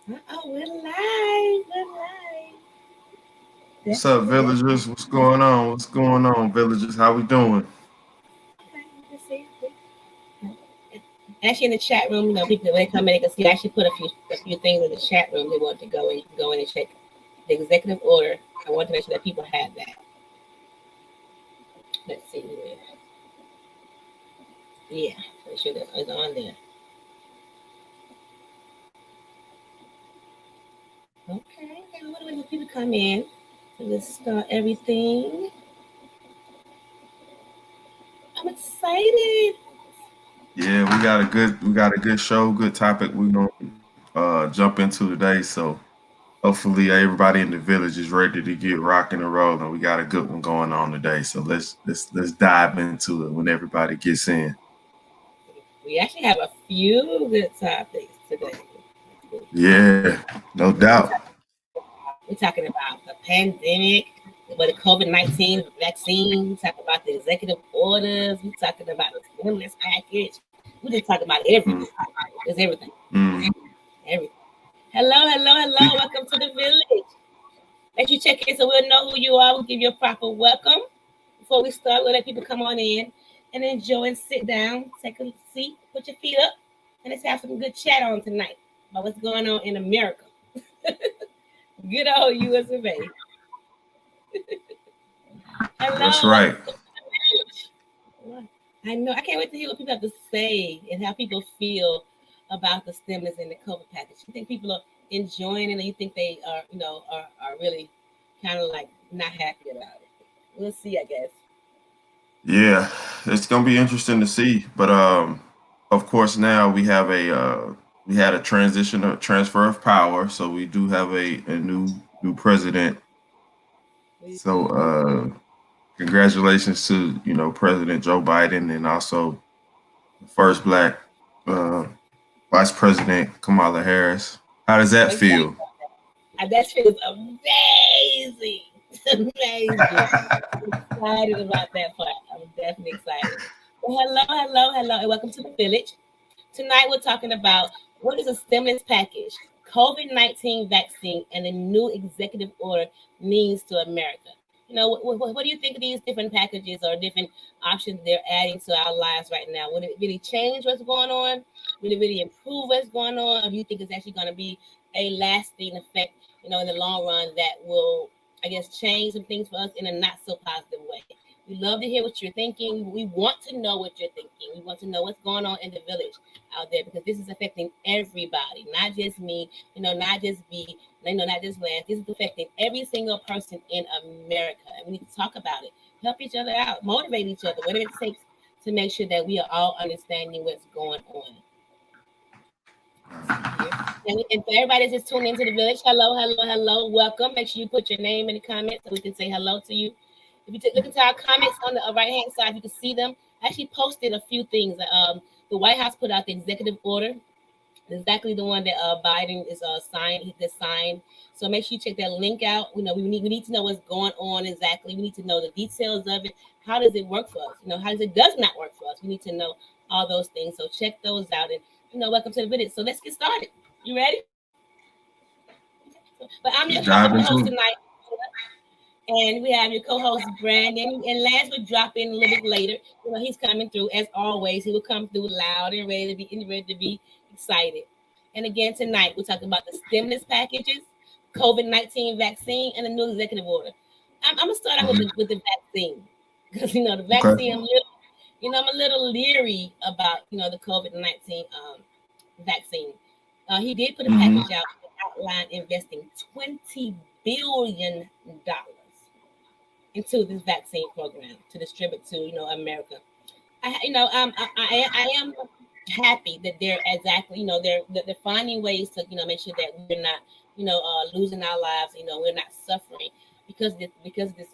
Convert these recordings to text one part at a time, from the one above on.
Oh, we're live. We're live. What's That's up, good. villagers? What's going on? What's going on, villagers? How we doing? Okay, let's see. Actually, in the chat room, people when they come in, they can see. I actually put a few things in the chat room. They want to go in. You can go in and check the executive order. I want to make sure that people have that. Let's see here. Yeah, make sure that it's on there. Okay, now what do we people come in? So let's start everything. I'm excited. Yeah, we got a good show, good topic. We're gonna jump into today. So hopefully everybody in the village is ready to get rocking and rolling. We got a good one going on today. So let's dive into it when everybody gets in. We actually have a few good topics today. Yeah, no doubt. We're talking about the pandemic, with the COVID-19 vaccine. We're talking about the executive orders. We're talking about the stimulus package. We're just talking about everything. Mm, It's everything. mm. Everything. Hello, hello, hello. Welcome to the village. Make sure you check in so we'll know who you are. We'll give you a proper welcome. Before we start, we'll let people come on in and enjoy and sit down, take a seat, put your feet up, and let's have some good chat on tonight about what's going on in America. Good old US of A. That's Hello, right. welcome to the village. I know. I can't wait to hear what people have to say and how people feel about the stimulus and the COVID package. You think people are enjoying it, or you think they are, are really kind of like not happy about it? We'll see, I guess. Yeah, it's gonna be interesting to see. But of course now we had a transition of transfer of power, so we do have a new president. We So do. congratulations to President Joe Biden and also the first black uh, Vice President Kamala Harris. How does I'm that excited. feel? That feels amazing. Amazing. Excited about that part. I'm definitely excited. Well, hello, hello, hello, and welcome to the village. Tonight we're talking about what is a stimulus package, COVID-19 vaccine, and the new executive order means to America. What do you think of these different packages or different options they're adding to our lives right now? Would it really change what's going on? Would it really improve what's going on? Or do you think it's actually going to be a lasting effect, in the long run that will, I guess, change some things for us in a not so positive way? We love to hear what you're thinking. We want to know what you're thinking. We want to know what's going on in the village out there because this is affecting everybody, not just me, not just B, not just Lance. This is affecting every single person in America. And we need to talk about it, help each other out, motivate each other, whatever it takes to make sure that we are all understanding what's going on. See here. And for everybody that's just tuning into the village, hello, hello, hello, welcome. Make sure you put your name in the comments so we can say hello to you. If you look into our comments on the right hand side, you can see them. I actually posted a few things. The White House put out the executive order, exactly the one that Biden is signed. He just signed. So make sure you check that link out. We need to know what's going on exactly. We need to know the details of it. How does it work for us? How does it does not work for us? We need to know all those things. So check those out. And welcome to the video. So let's get started. You ready? But I'm your Let's dive co-host into it. tonight. And we have your co-host Brandon, and Lance will drop in a little bit later. He's coming through as always. He will come through loud and ready to be excited. And again tonight we're talking about the stimulus packages, COVID-19 vaccine, and the new executive order. I'm gonna start out with Mhm. the vaccine because the Okay. vaccine. I'm a little leery about the COVID-19 vaccine. He did put a Hmm. package out that outlined investing $20 billion into this vaccine program to distribute to America. I am happy that they're exactly they're finding ways to make sure that we're not losing our lives. We're not suffering because of this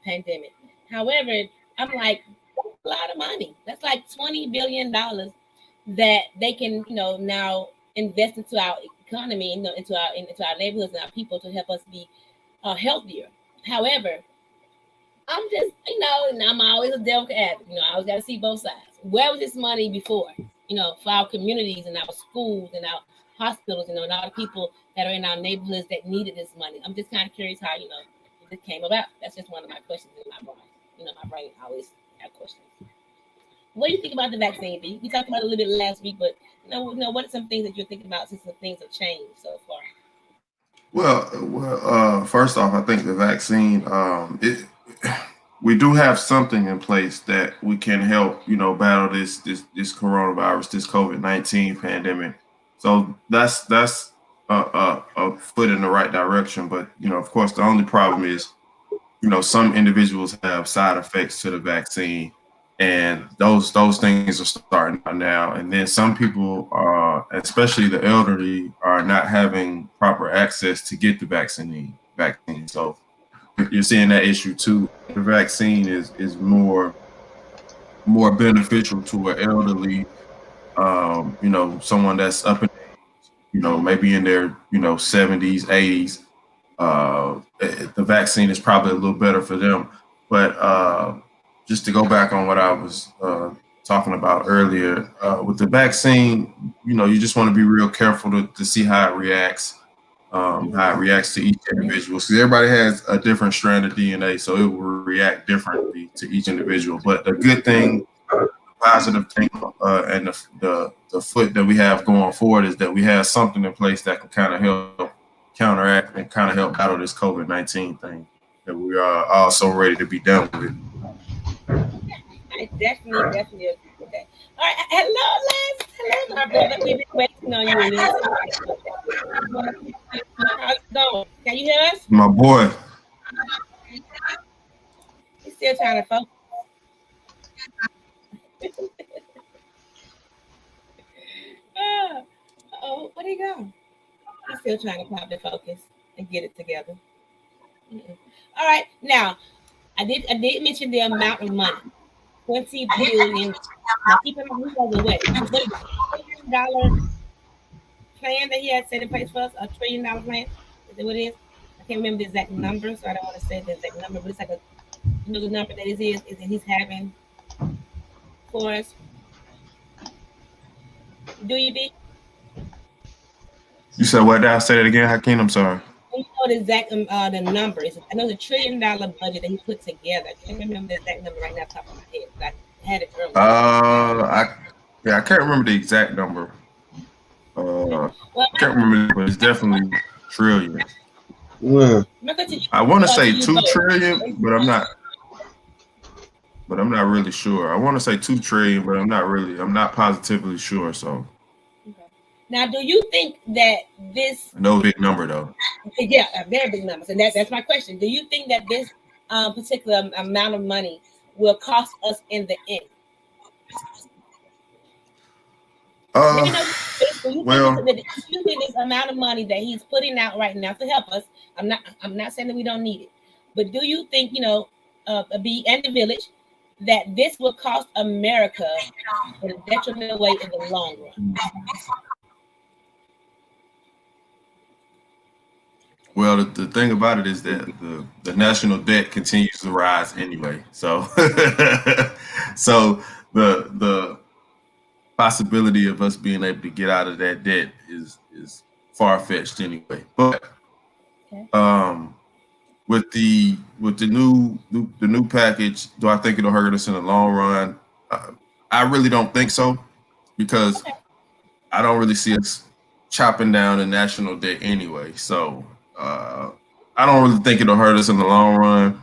pandemic. However, I'm like, that's a lot of money. That's like $20 billion that they can now invest into our economy, into our neighborhoods and our people to help us be healthier. However, I'm just, and I'm always a devil advocate. I always got to see both sides. Where was this money before? For our communities and our schools and our hospitals, and all the people that are in our neighborhoods that needed this money. I'm just kind of curious how it came about. That's just one of my questions in my brain. My brain always have questions. What do you think about the vaccine, B? We talked about it a little bit last week, but what are some things that you're thinking about since some things have changed so far? Well, first off, I think the vaccine, we do have something in place that we can help, battle this coronavirus, this COVID-19 pandemic. So that's a foot in the right direction. But of course, the only problem is, some individuals have side effects to the vaccine, and those things are starting now. And then some people, especially the elderly, are not having proper access to get the vaccine. So you're seeing that issue too. The vaccine is more beneficial to an elderly, someone that's up in age, maybe in their 70s, 80s. The vaccine is probably a little better for them. But just to go back on what I was talking about earlier, with the vaccine, you just want to be real careful to see how it reacts. To each individual. So everybody has a different strand of DNA, so it will react differently to each individual. But the good thing, the positive thing, and the foot that we have going forward is that we have something in place that can kind of help counteract and kind of help battle this COVID-19 thing. That we are also ready to be done with it. I definitely agree with that. All right, hello, Liz. Hello, my brother. We've been waiting on you, Liz. How's it going? Can you hear us? My boy. He's still trying to focus. Oh, where'd he go? He's still trying to pop the focus and get it together. All right, now I did mention the amount of money. 20 billion. Now keep in mind, he was away. $1 trillion plan that he had set in place for us, $1 trillion plan. Is that what it is? I can't remember the exact number, so I don't want to say the exact number, but it's like the number that is that he's having for us. Do you be? You said what? Did I say that again, Hakeem? I'm sorry. You know the exact the numbers. I know the $1 trillion budget that he put together. I can't remember the exact number right now, top of my head. But I had it earlier. I can't remember the exact number. I can't remember, but it's definitely trillion. Yeah. I want to say 2 trillion, but I'm not. But I'm not really sure. I want to say 2 trillion, but I'm not positively sure. So. Now, do you think that this? No big number though. Yeah, a very big number. So that's my question. Do you think that this particular amount of money will cost us in the end? Do you think this amount of money that he's putting out right now to help us? I'm not saying that we don't need it, but do you think be and the village that this will cost America in a detrimental way in the long run? Well, the thing about it is that the national debt continues to rise anyway. So, the possibility of us being able to get out of that debt is far fetched anyway. But with the new package, do I think it'll hurt us in the long run? I really don't think so, because I don't really see us chopping down the national debt anyway. So. I don't really think it'll hurt us in the long run.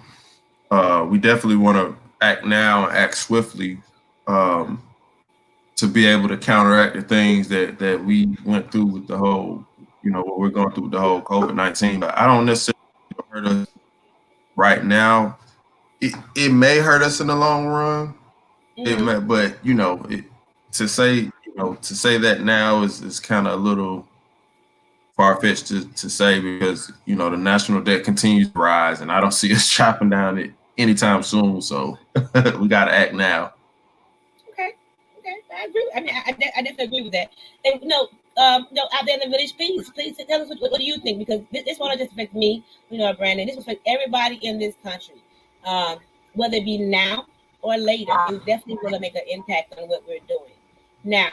We definitely want to act now and act swiftly to be able to counteract the things that we went through with the whole, what we're going through with the whole COVID-19. But I don't necessarily hurt us right now. It may hurt us in the long run. It may, but to say that now is kind of a little far-fetched to say, because the national debt continues to rise, and I don't see us chopping down it anytime soon. So we got to act now. Okay, I agree. I mean, I definitely agree with that. And out there in the village, please tell us what do you think, because this won't just affect me, Brandon. This will affect everybody in this country, whether it be now or later. It definitely will make an impact on what we're doing. Now,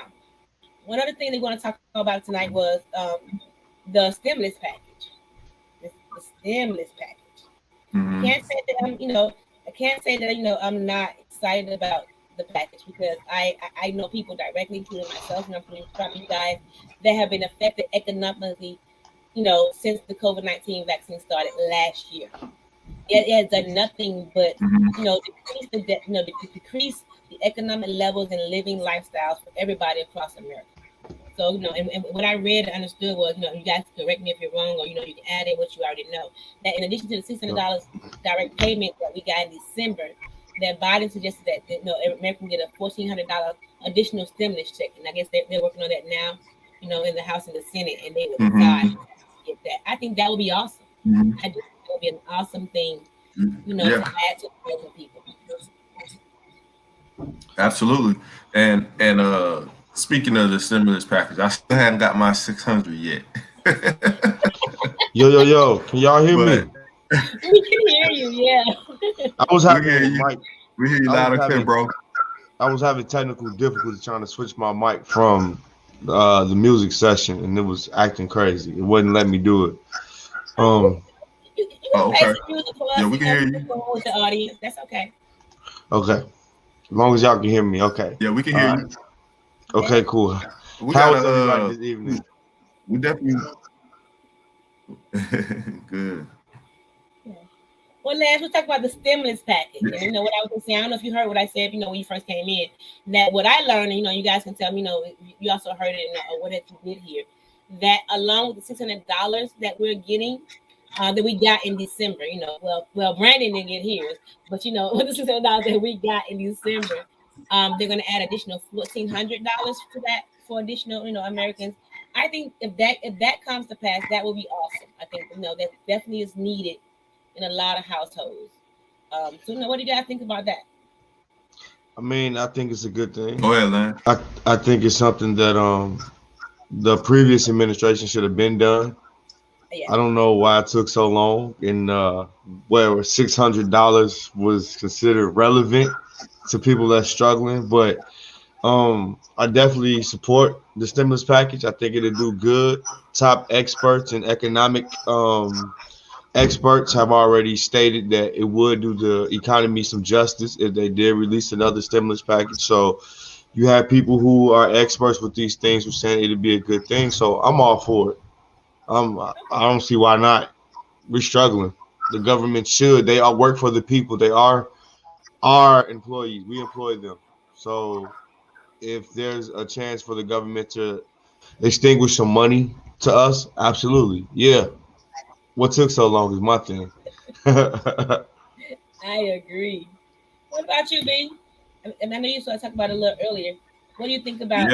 one other thing they want to talk about tonight was the stimulus package. The stimulus package. Mm-hmm. Can't say that I can't say that I'm not excited about the package because I know people directly, including myself, and I'm putting from you guys that have been affected economically, since the COVID-19 vaccine started last year. It has done nothing but decrease the economic levels and living lifestyles for everybody across America. So, and what I read and understood was, you guys correct me if you're wrong, or, you can add in what you already know. That in addition to the $600 direct payment that we got in December, that Biden suggested that, America can get a $1,400 additional stimulus check. And I guess they're working on that now, in the House and the Senate, and they will decide to get that. I think that would be awesome. I do think it would be an awesome thing, to add to the American people. Absolutely. And speaking of the stimulus package, I still haven't got my 600 yet. Yo, can y'all hear me? We can hear you, yeah. I was having mic. We hear you loud and clear, bro. I was having technical difficulties trying to switch my mic from the music session, and it was acting crazy. It wouldn't let me do it. Okay. Yeah, we can hear you. With the audience, that's okay. Okay. As long as y'all can hear me, okay. Yeah, we can hear you. Okay, cool. How is everybody this evening? We definitely good. Yeah. Well, Lance, we'll talk about the stimulus package. And what I was going to say, I don't know if you heard what I said, when you first came in, that what I learned, and, you guys can tell me, you also heard it in what you did here, that along with the $600 that we're getting, that we got in December, well, Brandon didn't get his, but with the $600 that we got in December, they're going to add additional $1,400 to that for additional, Americans. I think if that comes to pass, that will be awesome. I think that definitely is needed in a lot of households. So, what do you guys think about that? I mean, I think it's a good thing. Go ahead, Len. I think it's something that the previous administration should have been done. Yeah. I don't know why it took so long, and where $600 was considered relevant to people that's struggling. But I definitely support the stimulus package. I think it'll do good. Top experts and economic experts have already stated that it would do the economy some justice if they did release another stimulus package. So you have people who are experts with these things who saying it'll be a good thing. So I'm all for it. I don't see why not. We're struggling. The government should. They all work for the people. They are our employees. We employ them. So if there's a chance for the government to extinguish some money to us, absolutely. Yeah. What took so long is my thing. I agree. What about you, B? And I know you started talking about it a little earlier. What do you think about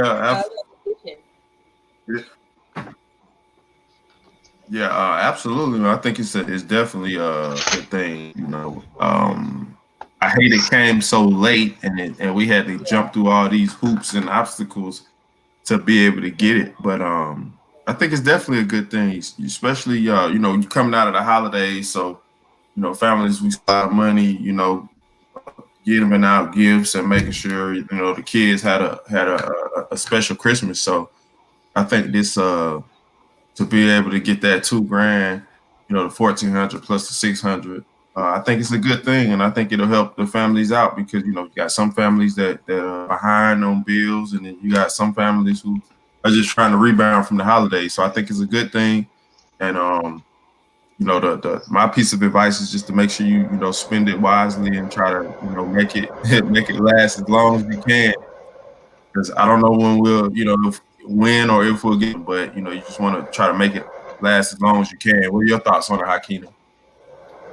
Yeah, absolutely. I think it's definitely a good thing. I hate it came so late, and we had to jump through all these hoops and obstacles to be able to get it. But I think it's definitely a good thing, especially you coming out of the holidays, so families we spend money, giving out gifts and making sure the kids had a special Christmas. So I think this to be able to get that $2,000, the 1,400 plus the 600, I think it's a good thing, and I think it'll help the families out because you got some families that are behind on bills, and then you got some families who are just trying to rebound from the holidays. So I think it's a good thing, and my piece of advice is just to make sure you spend it wisely and try to make it last as long as you can, because I don't know when we'll win or if we'll get, but you just want to try to make it last as long as you can. What are your thoughts on it, Hakina?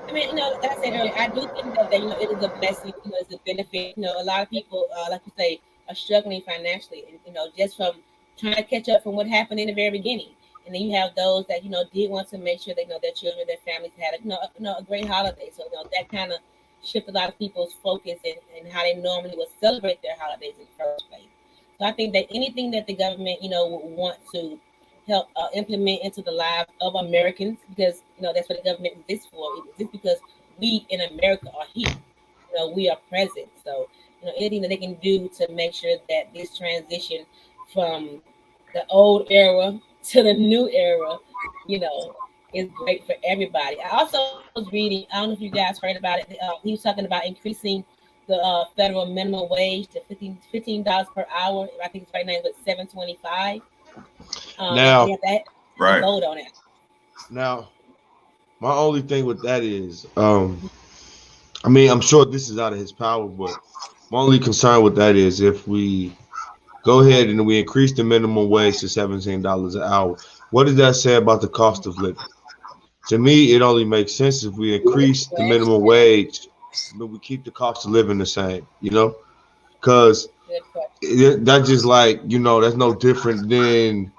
I mean, like I said earlier, I do think that it is a blessing, it's a benefit. A lot of people, like you say, are struggling financially, and just from trying to catch up from what happened in the very beginning. And then you have those that did want to make sure their children, their families had a great holiday. So that kind of shifted a lot of people's focus and how they normally would celebrate their holidays in the first place. So I think that anything that the government, would want to help implement into the lives of Americans, because, that's what the government exists for. It exists because we in America are here. We are present. So, anything that they can do to make sure that this transition from the old era to the new era, you know, is great for everybody. I also was reading, I don't know if you guys heard about it. He was talking about increasing the federal minimum wage to $15 per hour. I think it's right now it's $7.25. Now, they have to Right. vote on it. now, my only thing with that is, I mean, I'm sure this is out of his power, but my only concern with that is if we go ahead and we increase the minimum wage to $17 an hour, what does that say about the cost of living? To me, it only makes sense if we increase the minimum wage, but we keep the cost of living the same, you know? Because that's just like, you know, that's no different than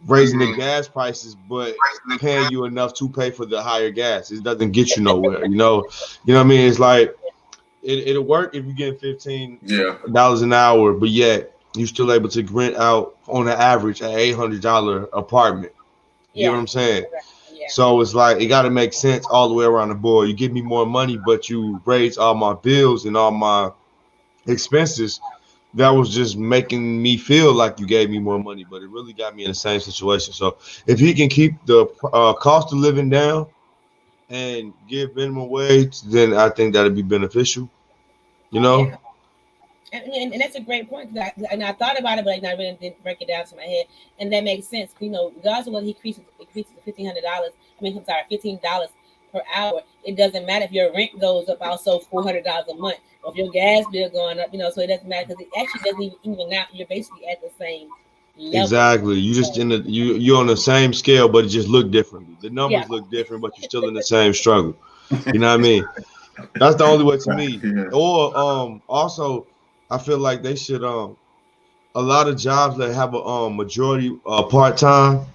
raising the gas prices, but paying you enough to pay for the higher gas. It doesn't get you nowhere, you know? You know what I mean? It's like, it'll work if you get $15 an hour, but yet you're still able to rent out on an average an $800 apartment. You know what I'm saying? Yeah. So it's like it got to make sense all the way around the board. You give me more money, but you raise all my bills and all my expenses. That was just making me feel like you gave me more money, but it really got me in the same situation. So if he can keep the cost of living down and give minimum wage, then I think that'd be beneficial. You know? Yeah. And that's a great point. And I thought about it, but I really didn't break it down to my head. And that makes sense. You know, regardless of whether he increases to $1,500, $15 per hour, it doesn't matter if your rent goes up also $400 a month, or if your gas bill going up, you know, so it doesn't matter because it actually doesn't even out. You're basically at the same level. Exactly. You just you're on the same scale, but it just look differently. The numbers look different, but you're still in the same struggle. You know what I mean? That's the only way to me. Or also I feel like they should a lot of jobs that have a majority part-time,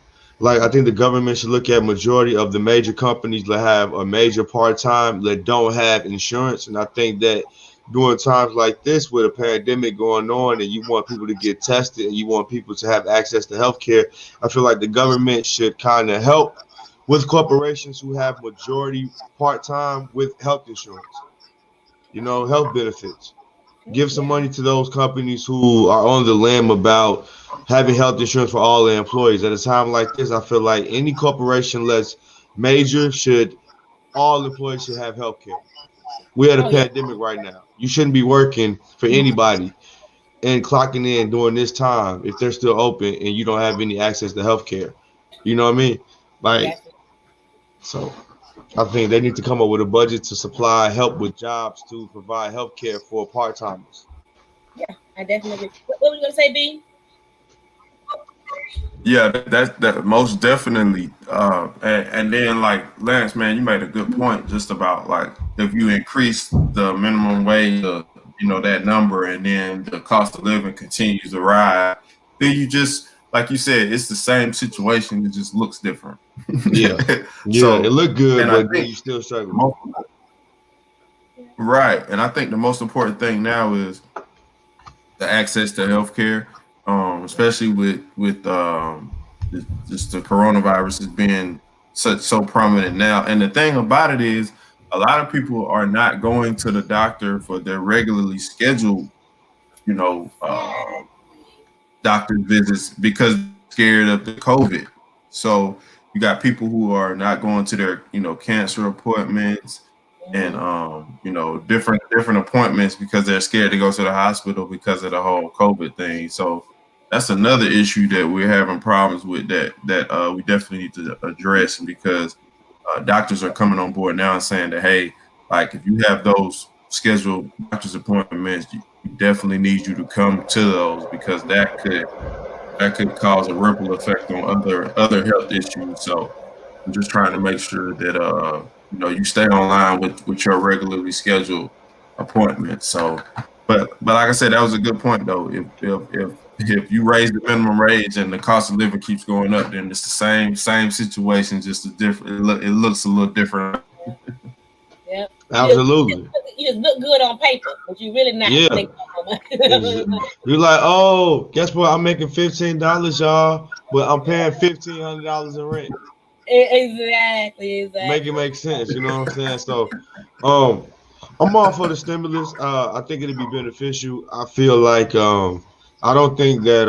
like I think the government should look at majority of the major companies that have a major part-time that don't have insurance. And I think that during times like this with a pandemic going on and you want people to get tested and you want people to have access to healthcare, I feel like the government should kind of help with corporations who have majority part-time with health insurance, you know, health benefits. Give some money to those companies who are on the limb about having health insurance for all their employees. At a time like this, I feel like any corporation less major all employees should have health care. We're at a pandemic right now. You shouldn't be working for anybody and clocking in during this time if they're still open and you don't have any access to health care. You know what I mean? Like, so I think they need to come up with a budget to supply help with jobs to provide health care for part-timers. Yeah, I definitely. What were you going to say, B? Yeah, that most definitely. And then like Lance, man, you made a good point just about like if you increase the minimum wage, you know, that number, and then the cost of living continues to rise, then you just like you said, it's the same situation. It just looks different. Yeah, so, it looked good, but then you still struggle. Right, and I think the most important thing now is the access to healthcare, especially with just the coronavirus is being so prominent now. And the thing about it is, a lot of people are not going to the doctor for their regularly scheduled, you know, doctor visits because they're scared of the COVID. So you got people who are not going to their, you know, cancer appointments and you know, different appointments because they're scared to go to the hospital because of the whole COVID thing. So that's another issue that we're having problems with that we definitely need to address, because doctors are coming on board now and saying that, hey, like if you have those scheduled doctor's appointments, we definitely need you to come to those, because that could cause a ripple effect on other health issues. So I'm just trying to make sure that you know, you stay online with your regularly scheduled appointments. So, but like I said, that was a good point though. If you raise the minimum wage and the cost of living keeps going up, then it's the same situation, just a different. It looks a little different. Yeah, absolutely. You just look good on paper, but you really not. Yeah. You're like, oh, guess what? I'm making $15, y'all, but I'm paying $1,500 in rent. Exactly. Make it make sense, you know what I'm saying? So, I'm all for the stimulus. I think it'd be beneficial. I feel like I don't think that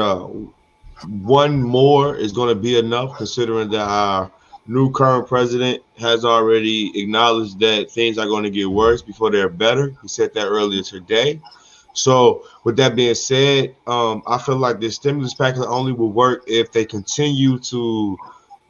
one more is going to be enough, considering that our new current president has already acknowledged that things are going to get worse before they're better. He said that earlier today. So, with that being said, I feel like this stimulus package only will work if they continue to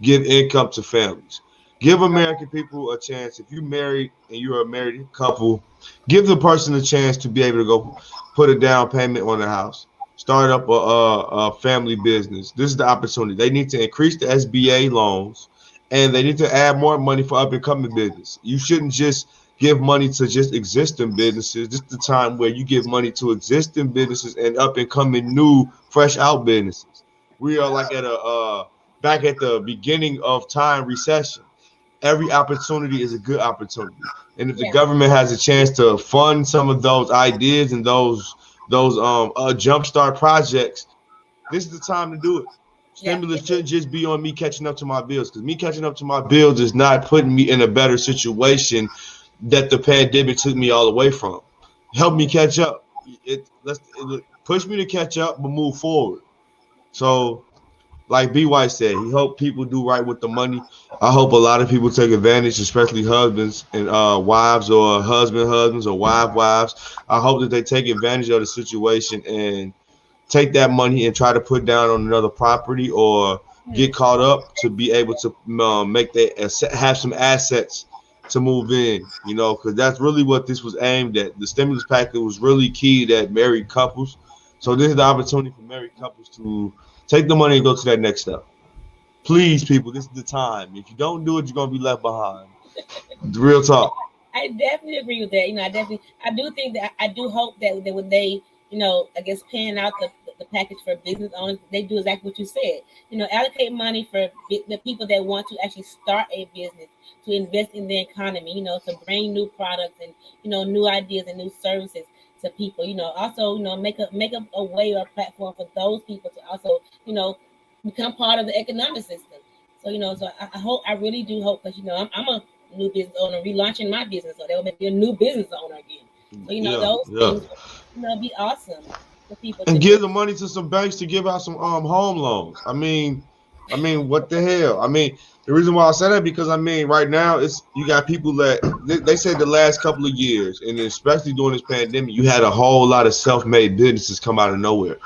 give income to families. Give American people a chance. If you're married and you're a married couple, give the person a chance to be able to go put a down payment on the house, start up a family business. This is the opportunity. They need to increase the SBA loans, and they need to add more money for up and coming business. You shouldn't just give money to just existing businesses. This is the time where you give money to existing businesses and up and coming new, fresh out businesses. We are like at a back at the beginning of time recession. Every opportunity is a good opportunity, and if the government has a chance to fund some of those ideas and those jumpstart projects, this is the time to do it. Stimulus shouldn't just be on me catching up to my bills, because me catching up to my bills is not putting me in a better situation that the pandemic took me all away from. Help me catch up. It push me to catch up, but move forward. So, like B. White said, he hope people do right with the money. I hope a lot of people take advantage, especially husbands and wives, or husbands or wives. I hope that they take advantage of the situation and take that money and try to put down on another property or get caught up to be able to have some assets to move in, because that's really what this was aimed at. The stimulus package was really keyed at married couples. So this is the opportunity for married couples to take the money and go to that next step. Please, people, this is the time. If you don't do it, you're going to be left behind. Real talk. I definitely agree with that. I do think that I do hope that when they, I guess paying out the package for business owners, they do exactly what you said. Allocate money for the people that want to actually start a business, to invest in the economy, to bring new products and, new ideas and new services to people. Also, make a way or a platform for those people to also, become part of the economic system. So, so I really do hope, because, I'm a new business owner, relaunching my business, so there will be a new business owner again. So, those things, be awesome for people. And give the money to some banks to give out some home loans. I mean, what the hell? The reason why I say that, because right now you got people that they said the last couple of years, and especially during this pandemic, you had a whole lot of self-made businesses come out of nowhere.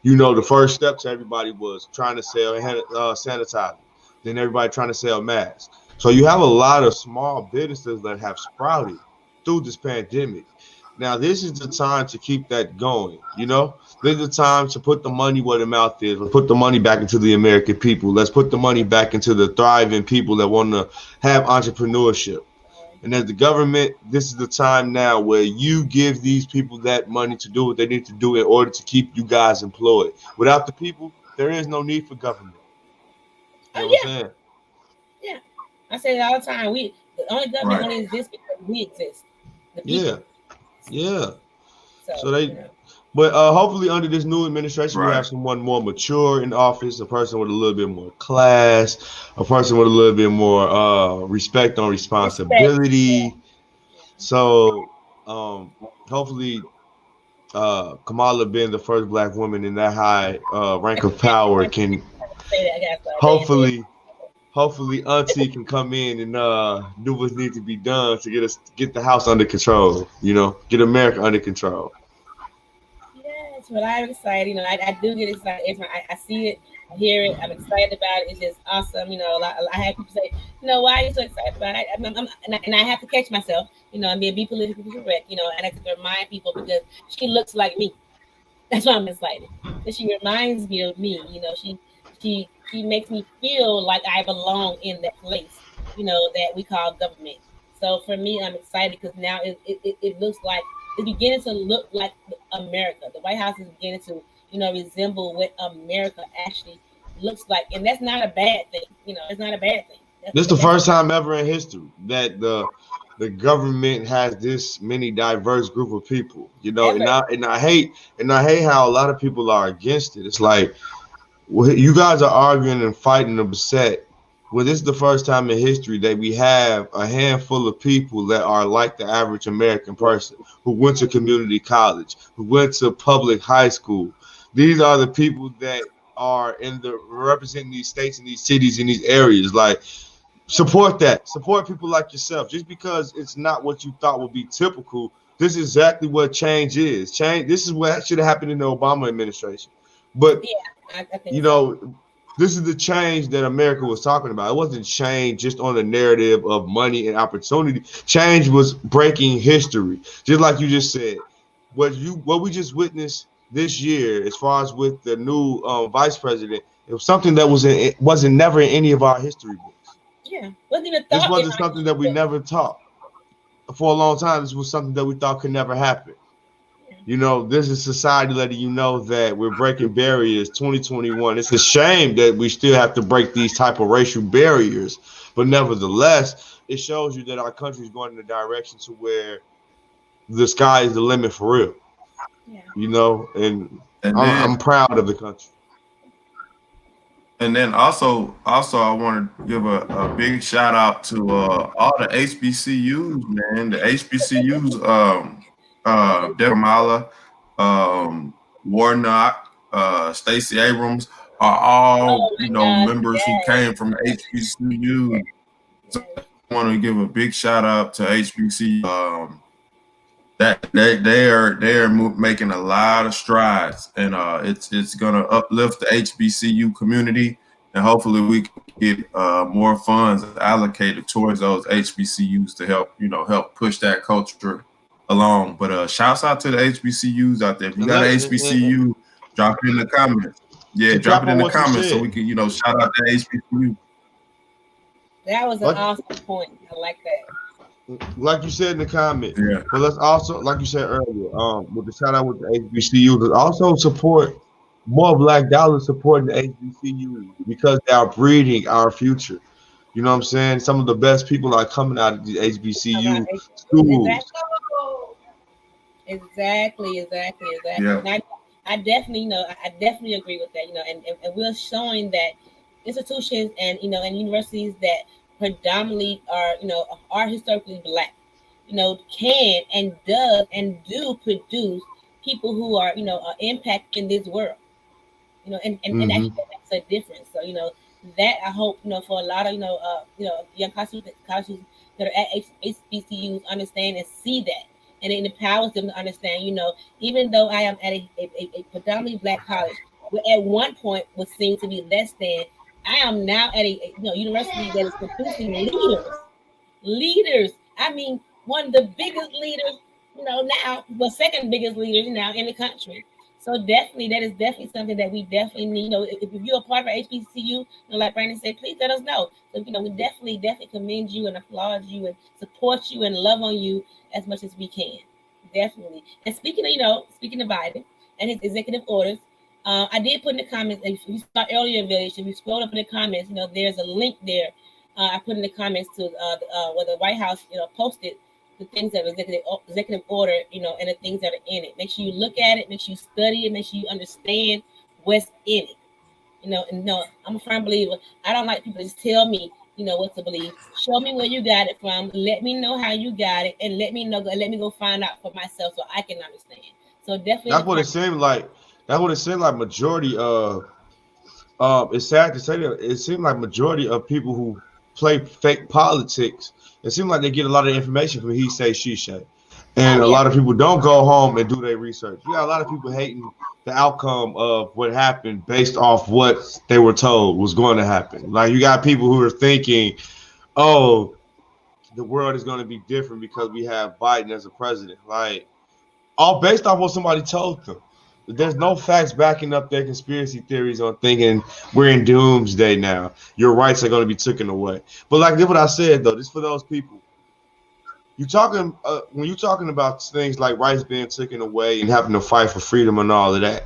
The first step to everybody was trying to sell sanitizer. Then everybody trying to sell masks. So you have a lot of small businesses that have sprouted through this pandemic. Now, this is the time to keep that going. This is the time to put the money where the mouth is. Let's put the money back into the American people. Let's put the money back into the thriving people that want to have entrepreneurship. And as the government, this is the time now where you give these people that money to do what they need to do in order to keep you guys employed. Without the people, there is no need for government. You know what I'm saying? Yeah. I say it all the time. The only government only exists because we exist. The people. Yeah. So but hopefully under this new administration, we have someone more mature in office, a person with a little bit more class, a person with a little bit more respect on responsibility. So hopefully Kamala, being the first Black woman in that high rank of power, can hopefully Auntie can come in and do what needs to be done to get the house under control, get America under control. Yes, but I'm excited. I do get excited every time I see it, I hear it. I'm excited about it. It's just awesome. I have people say, why are you so excited about it? And I have to catch myself, and be politically correct, and I have to remind people, because she looks like me. That's why I'm excited. Because she reminds me of me. She makes me feel like I belong in that place, that we call government. So for me, I'm excited because now it looks like, it's beginning to look like America. The White House is beginning to, resemble what America actually looks like. And that's not a bad thing. It's not a bad thing. This is the first time ever in history that the government has this many diverse group of people, and I hate how a lot of people are against it. It's like, you guys are arguing and fighting and upset. Well, this is the first time in history that we have a handful of people that are like the average American person, who went to community college, who went to public high school. These are the people that are in the representing these states and these cities and these areas. Like, support that. Support people like yourself. Just because it's not what you thought would be typical, this is exactly what change is. Change. This is what should have happened in the Obama administration. But I think you know, this is the change that America was talking about. It wasn't change just on the narrative of money and opportunity. Change was breaking history. Just like you just said, what we just witnessed this year, as far as with the new vice president, it was something that wasn't never in any of our history books. Yeah, wasn't even This thought. wasn't something that we never taught for a long time. This was something that we thought could never happen. You know, this is society letting you know that we're breaking barriers. 2021. It's a shame that we still have to break these type of racial barriers, but nevertheless, it shows you that our country is going in a direction to where the sky is the limit for real. Yeah. You know, and I'm proud of the country. And then also I want to give a big shout out to all the HBCUs, man. The HBCUs, Deborah Mala, Warnock, Stacey Abrams are all members who came from HBCU. So I want to give a big shout out to HBCU. That they are making a lot of strides, and it's gonna uplift the HBCU community, and hopefully we can get more funds allocated towards those HBCUs to help push that culture along. But shouts out to the HBCUs out there. If you got an HBCU, drop it in the comments. Yeah, drop it in the comments so we can shout out to HBCU. That was an awesome point. I like that. Like you said in the comments, yeah. But let's also, like you said earlier, with the shout out with the HBCU, let's also support more Black dollars supporting the HBCU because they are breeding our future. You know what I'm saying? Some of the best people are coming out of the HBCU schools. Exactly. Yeah. I definitely agree with that. And we're showing that institutions and and universities that predominantly are historically Black, can and does and do produce people who are impact in this world, and actually that makes a difference. So that I hope for a lot of young college students that are at HBCUs understand and see that, and it empowers them to understand. Even though I am at a predominantly Black college, where at one point was seen to be less than, I am now at a university that is producing leaders. I mean, one of the biggest leaders, now, the second biggest leaders now in the country. So definitely, that is definitely something that we definitely need. If you're a part of our HBCU, like Brandon said, please let us know. So we definitely commend you and applaud you and support you and love on you as much as we can. Definitely. And speaking of Biden and his executive orders. I did put in the comments, if you saw earlier, Village, if you scroll up in the comments, there's a link there. I put in the comments to where the White House, posted the things that are executive order, and the things that are in it. Make sure you look at it, make sure you study it, make sure you understand what's in it. And I'm a firm believer. I don't like people to just tell me, what to believe. Show me where you got it from. Let me know how you got it, and let me go find out for myself so I can understand. So definitely, that's what it seemed like. That's what it seemed like. Majority of, it's sad to say that it seemed like majority of people who play fake politics, it seemed like they get a lot of information from he say, she say, and a lot of people don't go home and do their research. You got a lot of people hating the outcome of what happened based off what they were told was going to happen. Like, you got people who are thinking, oh, the world is going to be different because we have Biden as a president. Like, all based off what somebody told them. There's no facts backing up their conspiracy theories on thinking we're in doomsday now. Your rights are going to be taken away. But like what I said, though, this for those people. You're talking when you're talking about things like rights being taken away and having to fight for freedom and all of that.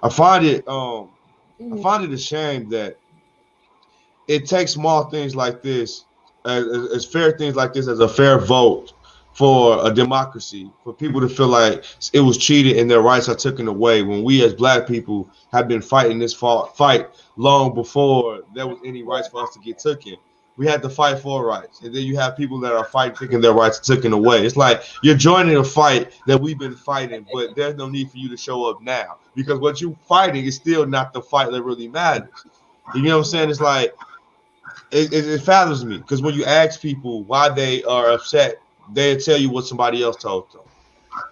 I find it a shame that it takes small things like this, as fair things like this, as a fair vote for a democracy, for people to feel like it was cheated and their rights are taken away, when we as Black people have been fighting this fight long before there was any rights for us to get taken. we had to fight for rights. And then you have people that are fighting, thinking their rights are taken away. It's like you're joining a fight that we've been fighting, but there's no need for you to show up now because what you're fighting is still not the fight that really matters. You know what I'm saying? It's like, it fathers me because when you ask people why they are upset, they'll tell you what somebody else told them.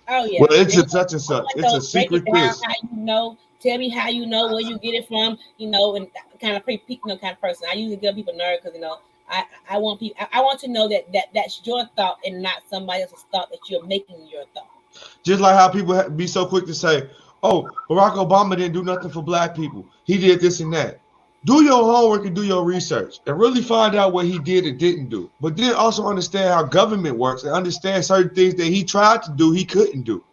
Oh yeah. Well, it's a such and such. It's a secret this. How you know? Tell me how you know where you get it from. You know, and kind of kind of person. I usually give people nerve because I want people. I want to know that's your thought and not somebody else's thought that you're making your thought. Just like how people be so quick to say, "Oh, Barack Obama didn't do nothing for black people. He did this and that." Do your homework and do your research and really find out what he did and didn't do. But then also understand how government works and understand certain things that he tried to do, he couldn't do.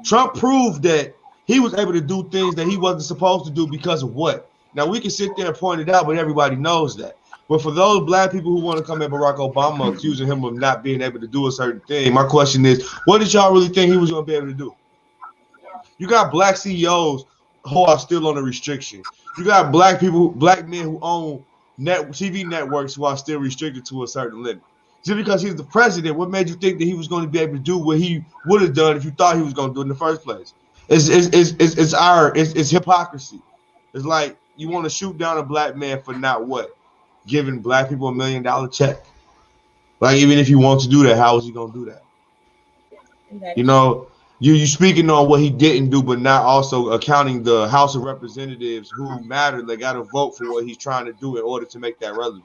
Trump proved that he was able to do things that he wasn't supposed to do because of what? Now, we can sit there and point it out, but everybody knows that. But for those black people who want to come at Barack Obama accusing him of not being able to do a certain thing, my question is, what did y'all really think he was going to be able to do? You got black CEOs who are still on a restriction. You got black people, black men who own TV networks who are still restricted to a certain limit. Just because he's the president, what made you think that he was going to be able to do what he would have done if you thought he was going to do it in the first place? It's hypocrisy. It's like you want to shoot down a black man for not what? Giving black people $1 million check. Like even if you want to do that, how is he going to do that? Exactly. You know. You speaking on what he didn't do, but not also accounting the House of Representatives who matter. They got to vote for what he's trying to do in order to make that relevant.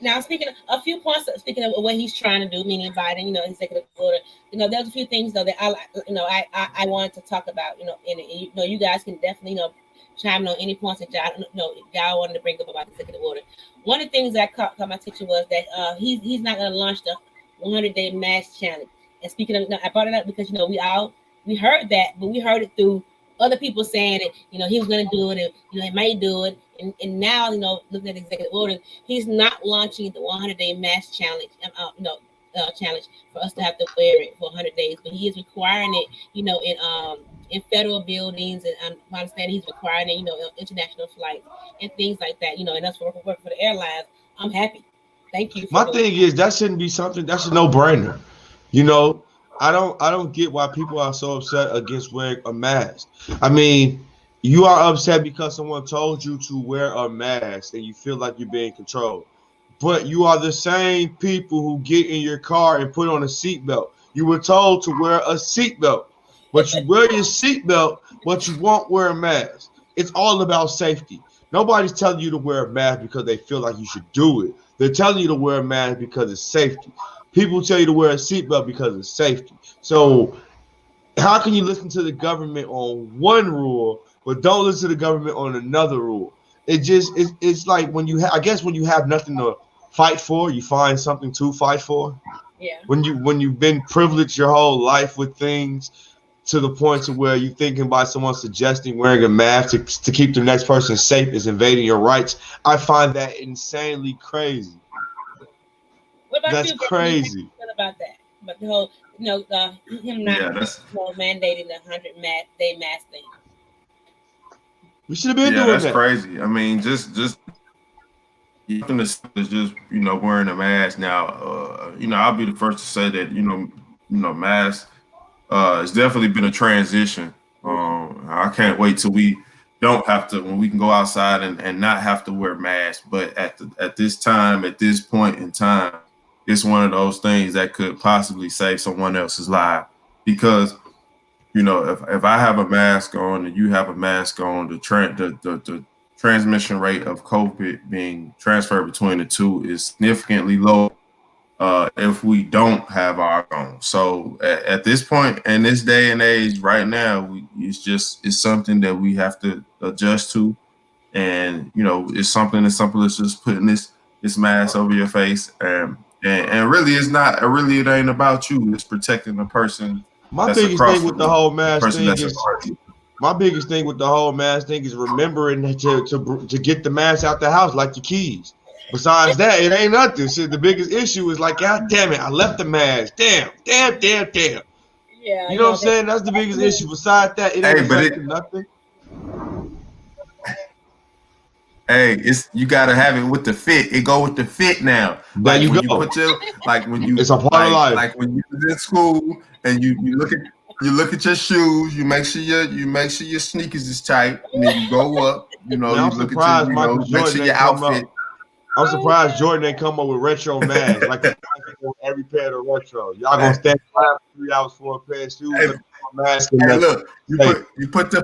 Now, speaking of a few points, speaking of what he's trying to do, meaning Biden, executive order, there's a few things though that I wanted to talk about, and you guys can definitely, chime in on any points that y'all wanted to bring up about the executive order. One of the things that caught my attention was that he's not going to launch the 100-day mask challenge. And speaking of, I brought it up because we heard that, but we heard it through other people saying that he was going to do it, and he might do it, and now looking at the executive order, he's not launching the 100-day mask challenge, challenge for us to have to wear it for 100 days, but he is requiring it, in federal buildings, and I understand he's requiring it, international flights and things like that, and that's for work for the airlines. I'm happy. Thank you. My thing is that shouldn't be something that's a no-brainer. I don't get why people are so upset against wearing a mask. I mean, you are upset because someone told you to wear a mask and you feel like you're being controlled. But you are the same people who get in your car and put on a seatbelt. You were told to wear a seatbelt, but you wear your seatbelt, but you won't wear a mask. It's all about safety. Nobody's telling you to wear a mask because they feel like you should do it. They're telling you to wear a mask because it's safety. People tell you to wear a seatbelt because of safety. So how can you listen to the government on one rule, but don't listen to the government on another rule? It's like when you I guess when you have nothing to fight for, you find something to fight for. Yeah. When you've been privileged your whole life with things to the point to where you're thinking by someone suggesting wearing a mask to keep the next person safe is invading your rights, I find that insanely crazy. That's crazy. About that, but the whole, him not mandating the 100-day mask thing. We should have been doing that. That's crazy. I mean, just something is just wearing a mask now. I'll be the first to say that mask it's definitely been a transition. I can't wait till we don't have to, when we can go outside and not have to wear masks. But at this point in time, it's one of those things that could possibly save someone else's life, because if I have a mask on and you have a mask on, the transmission rate of COVID being transferred between the two is significantly low if we don't have our own. So at this point in this day and age right now, it's something that we have to adjust to. And it's something as simple as just putting this mask over your face, and really it ain't about you. It's protecting the person. My biggest thing with the whole mask thing is remembering to get the mask out the house like your keys. Besides that, it ain't nothing. See, the biggest issue is like, God damn it, I left the mask. Damn. Yeah. You know what I'm saying? That's the biggest issue. Besides that, it ain't nothing. Hey, it's you gotta have it with the fit. It go with the fit now. There Like you when go. you put your when you It's a part of life. like when you was in school and you look at your shoes, you make sure your sneakers is tight, and then you go up, you Man, I'm look at your, surprised Michael make Jordan sure your didn't come outfit. up. I'm surprised Jordan didn't come up with retro masks. Like every pair of retro. Y'all gonna stand for 3 hours for a pair of shoes. Hey, mask Hey, look, Hey. you put the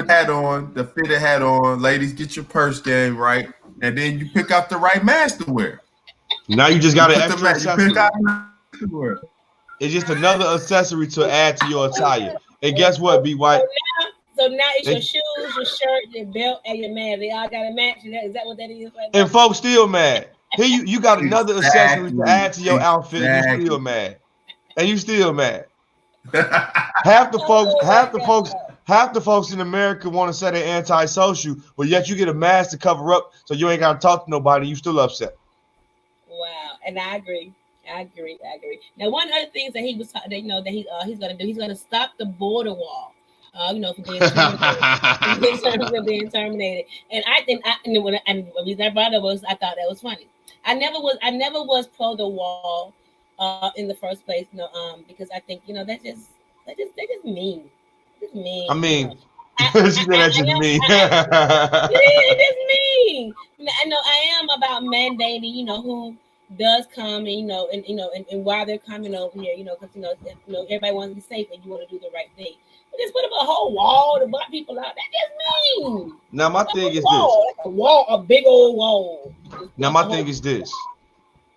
hat on, the fitted hat on. Ladies, get your purse game right, and then you pick out the right mask to wear. Now you just got an extra You accessory. pick out to wear. It's just another accessory to add to your attire. And guess what, B White? So now it's your shoes, your shirt, your belt, and your mask. They all got to match. Is that what that is? Right now? And folks still mad. Here you got another accessory to add to your outfit, and you still mad. And you still mad. Half the folks in America want to say they're antisocial, but yet you get a mask to cover up, so you ain't got to talk to nobody. You still upset. Wow, and I agree. Now, one of the things that he was talking, that he's going to do, he's going to stop the border wall. From being terminated. And I think and the reason I brought it was I thought that was funny. I never was pro the wall in the first place, because I think they're just mean. It's mean. I mean, it's just mean. It is mean. I know I am about mandating, who does come and and while they're coming over here, because everybody wants to be safe and you want to do the right thing. But just put up a whole wall to block people out. That just mean. Now my thing is this: a big old wall. Now my thing is this: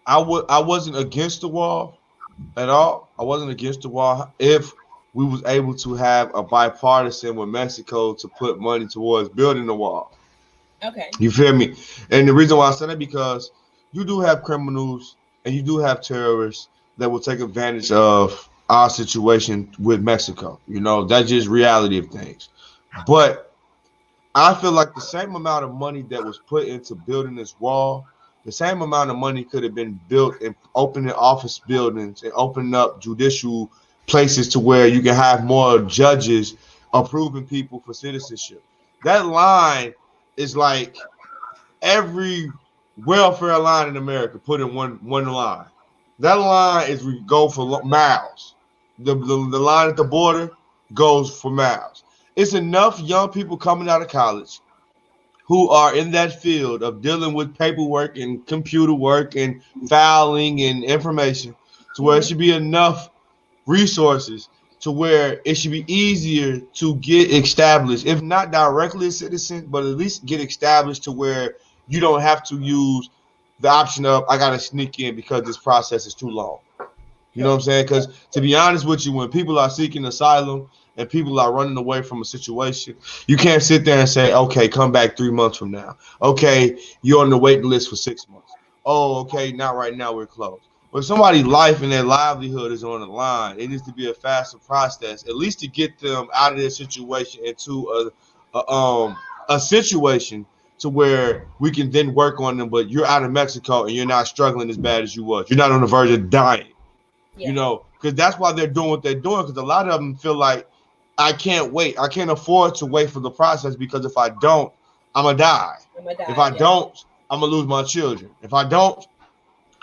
I wasn't against the wall at all. I wasn't against the wall if we was able to have a bipartisan with Mexico to put money towards building the wall. Okay. You feel me? And the reason why I said that because you do have criminals and you do have terrorists that will take advantage of our situation with Mexico. That's just reality of things. But I feel like the same amount of money that was put into building this wall, the same amount of money could have been built in opening office buildings and opening up judicial places to where you can have more judges approving people for citizenship. That line is like every welfare line in America put in one line. That line is we go for miles. The line at the border goes for miles. It's enough young people coming out of college who are in that field of dealing with paperwork and computer work and filing and information to where it should be enough resources to where it should be easier to get established, if not directly a citizen, but at least get established to where you don't have to use the option of I got to sneak in because this process is too long. You know what I'm saying? Because to be honest with you, when people are seeking asylum and people are running away from a situation, you can't sit there and say, okay, come back 3 months from now. Okay, you're on the waiting list for 6 months. Oh, okay, not right now, we're closed. But if somebody's life and their livelihood is on the line, it needs to be a faster process, at least to get them out of their situation into a situation to where we can then work on them. But you're out of Mexico and you're not struggling as bad as you was. You're not on the verge of dying. Yeah. Because that's why they're doing what they're doing. Because a lot of them feel like I can't wait. I can't afford to wait for the process because if I don't, I'm gonna die. If I don't, I'm gonna lose my children. If I don't,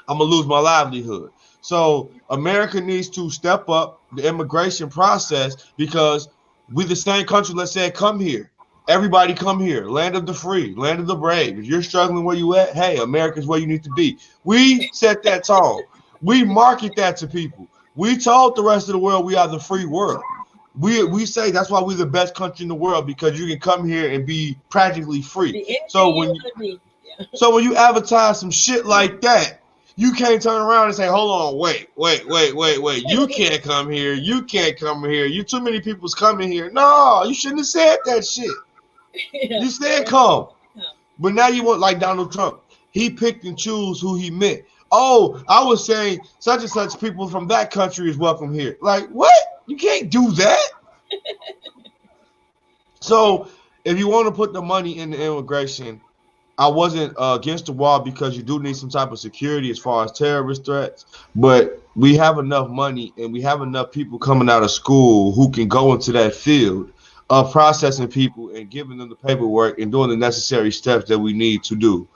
I'm gonna lose my livelihood. So America needs to step up the immigration process because we're the same country. Let's say come here. Everybody come here. Land of the free, land of the brave. If you're struggling where you at, hey, America's where you need to be. We set that tone. We market that to people. We told the rest of the world we are the free world. We say that's why we're the best country in the world because you can come here and be practically free. So when you advertise some shit like that, you can't turn around and say, hold on, wait. You can't come here. You can't come here. You too many people's coming here. No, you shouldn't have said that shit. You said come. But now you want like Donald Trump. He picked and chose who he meant. Oh, I was saying such and such people from that country is welcome here. Like, what? You can't do that. So if you want to put the money in the immigration, I wasn't against the wall because you do need some type of security as far as terrorist threats. But we have enough money and we have enough people coming out of school who can go into that field of processing people and giving them the paperwork and doing the necessary steps that we need to do.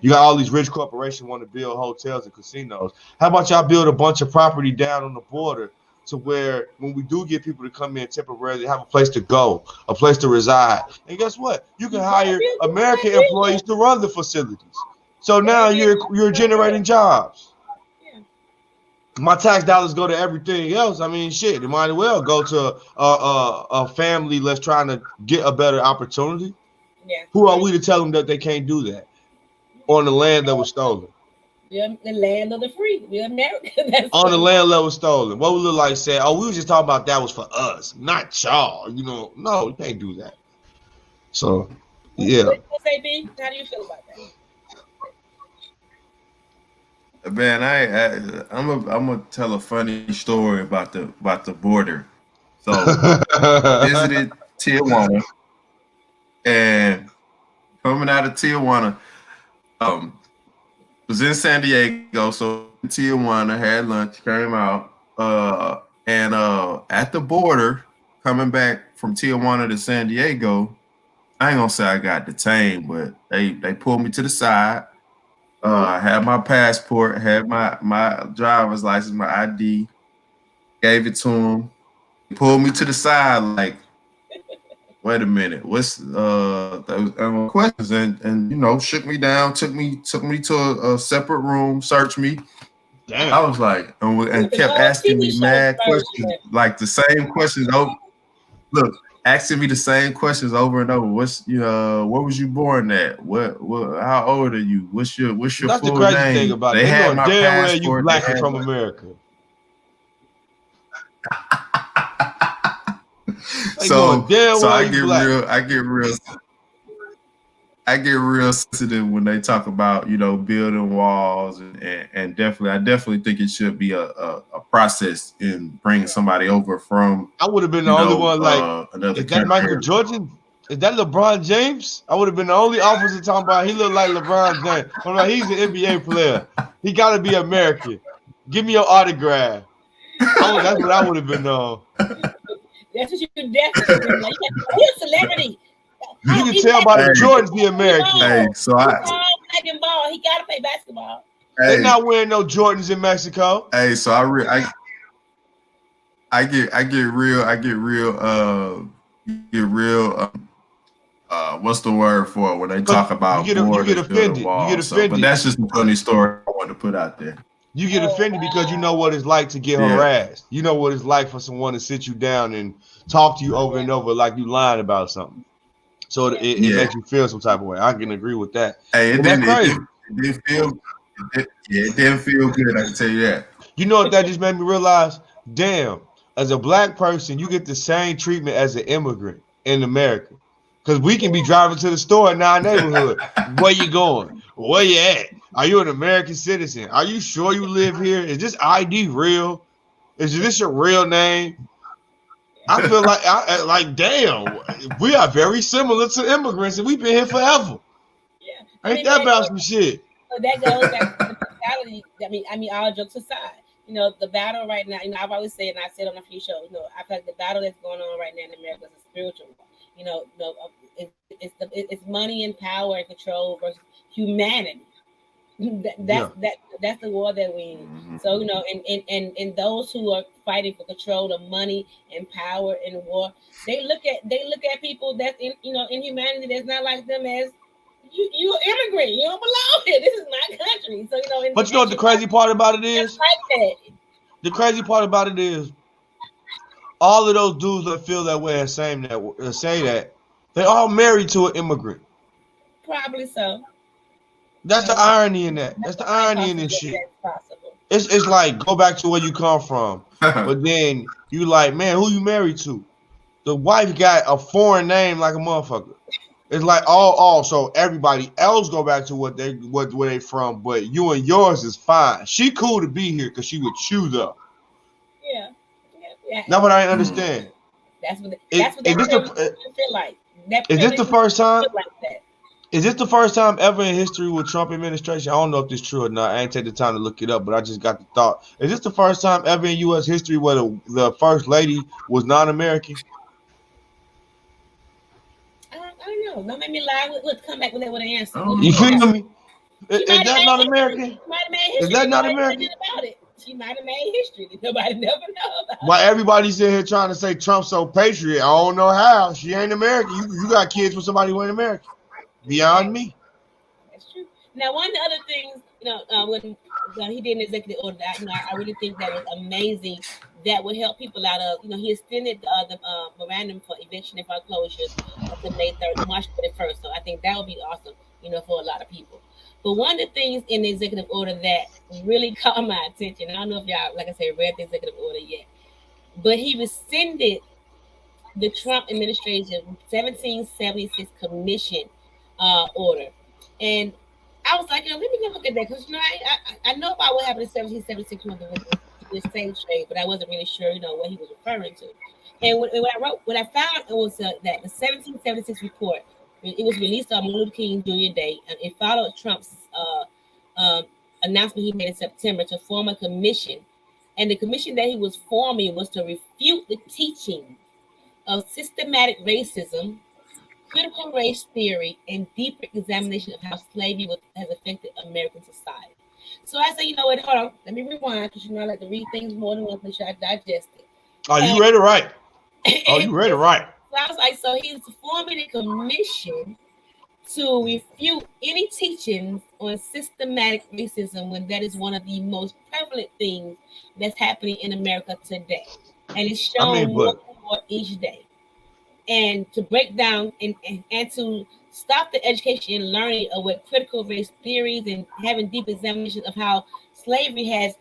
You got all these rich corporations want to build hotels and casinos. How about y'all build a bunch of property down on the border to where when we do get people to come in temporarily, have a place to go, a place to reside. And guess what? You can hire American employees to run the facilities. So now you're generating jobs. My tax dollars go to everything else. I mean, shit, it might as well go to a family that's trying to get a better opportunity. Yeah. Who are we to tell them that they can't do that on the land that was stolen? We're the land of the free. We're America. On the land that was stolen. What would look like saying, oh, we was just talking about that was for us, not y'all. You know, no, you can't do that. So, yeah. What say, B? How do you feel about that? Man, I'm gonna tell a funny story about the border. So visited Tijuana, and coming out of Tijuana, was in San Diego, so in Tijuana, had lunch, came out, and at the border, coming back from Tijuana to San Diego, I ain't gonna say I got detained, but they pulled me to the side. I had my passport, had my driver's license, my ID, gave it to them. They pulled me to the side like, wait a minute, what's those questions? And you know, shook me down, took me to a separate room, searched me. Damn. I was like, and kept asking me mad questions, like the same questions. Look, asking me the same questions over and over. Where was you born at? What how old are you? What's your That's full the crazy name? thing about they it. had my damn passport. well you black and from America. So I get real sensitive when they talk about, you know, building walls and I definitely think it should be a process in bringing somebody over from. I would have been the only one like, is that Michael Jordan? Is that LeBron James? I would have been the only officer talking about he looked like LeBron James. I'm like, he's an NBA player. He got to be American. Give me your autograph. That's what I would have been on. That's what you definitely like. He's a celebrity. You can tell by the Jordans he American. Hey, so black and ball. He gotta play basketball. They're not wearing no Jordans in Mexico. Hey, so I get real. What's the word for it when they talk about you get offended. But that's just a funny story I want to put out there. You get offended because you know what it's like to get harassed. You know what it's like for someone to sit you down and talk to you over and over like you lying about something. So it makes you feel some type of way. I can agree with that. Hey, it didn't feel good. I can tell you that. You know what that just made me realize? Damn, as a black person, you get the same treatment as an immigrant in America. Because we can be driving to the store in our neighborhood. Where you going? Where you at? Are you an American citizen? Are you sure you live here? Is this ID real? Is this your real name? I feel like damn, we are very similar to immigrants and we've been here forever. Yeah. Ain't that about some shit? So that goes back to the mentality. I mean, all jokes aside, you know, the battle right now, you know, I've always said, and I said on a few shows, you know, I feel like the battle that's going on right now in America is a spiritual one. You know, it's money and power and control versus humanity. That's the war that we in. Mm-hmm. So, you know, and those who are fighting for control of money and power in war, they look at people that's in humanity that's not like them as you're an immigrant. You don't belong here. This is my country. So, you know. But you know what the crazy part about it is? Like that. The crazy part about it is all of those dudes that feel that way and say that they all married to an immigrant. Probably so. That's the irony in that. That's the irony in this shit. It's like go back to where you come from, but then you like, man, who you married to? The wife got a foreign name like a motherfucker. It's like so everybody else go back to where they from, but you and yours is fine. She cool to be here because she would chew though. Yeah. That's what I understand. That's what they feel like. Is this the first time? Is this the first time ever in history with Trump administration? I don't know if this is true or not. I ain't take the time to look it up, but I just got the thought. Is this the first time ever in U.S. history where the first lady was non-American? know. Don't make me lie. We'll come back with an answer. You feel me? She Is might that have not made American? history. She might have made history. Is that not Nobody American? said nothing about it. She might have made history. Nobody never know about. Why everybody's in here trying to say Trump's so patriot? I don't know how. She ain't American. You got kids with somebody who ain't American. Beyond me. That's true. Now, one of the other things, when he did an executive order, I really think that was amazing. That would help people out of, he extended the memorandum for eviction and foreclosures until March 31st. So I think that would be awesome, for a lot of people. But one of the things in the executive order that really caught my attention, I don't know if y'all, like I said, read the executive order yet, but he rescinded the Trump administration 1776 commission order. And I was like, let me go look at that, because I know about what happened in 1776 with the slave trade, but I wasn't really sure, what he was referring to. And what I found was that the 1776 report, it was released on Martin Luther King Jr. Day, and it followed Trump's announcement he made in September to form a commission. And the commission that he was forming was to refute the teaching of systematic racism, critical race theory, and deeper examination of how slavery has affected American society. So I said, hold on, let me rewind, because I like to read things more than once, make sure I digest it. Oh, you read it right. Oh, you read it right. So I was like, so he's forming a commission to refute any teachings on systematic racism, when that is one of the most prevalent things that's happening in America today. And it's shown more and more each day. And to break down and to stop the education and learning of what critical race theories and having deep examination of how slavery has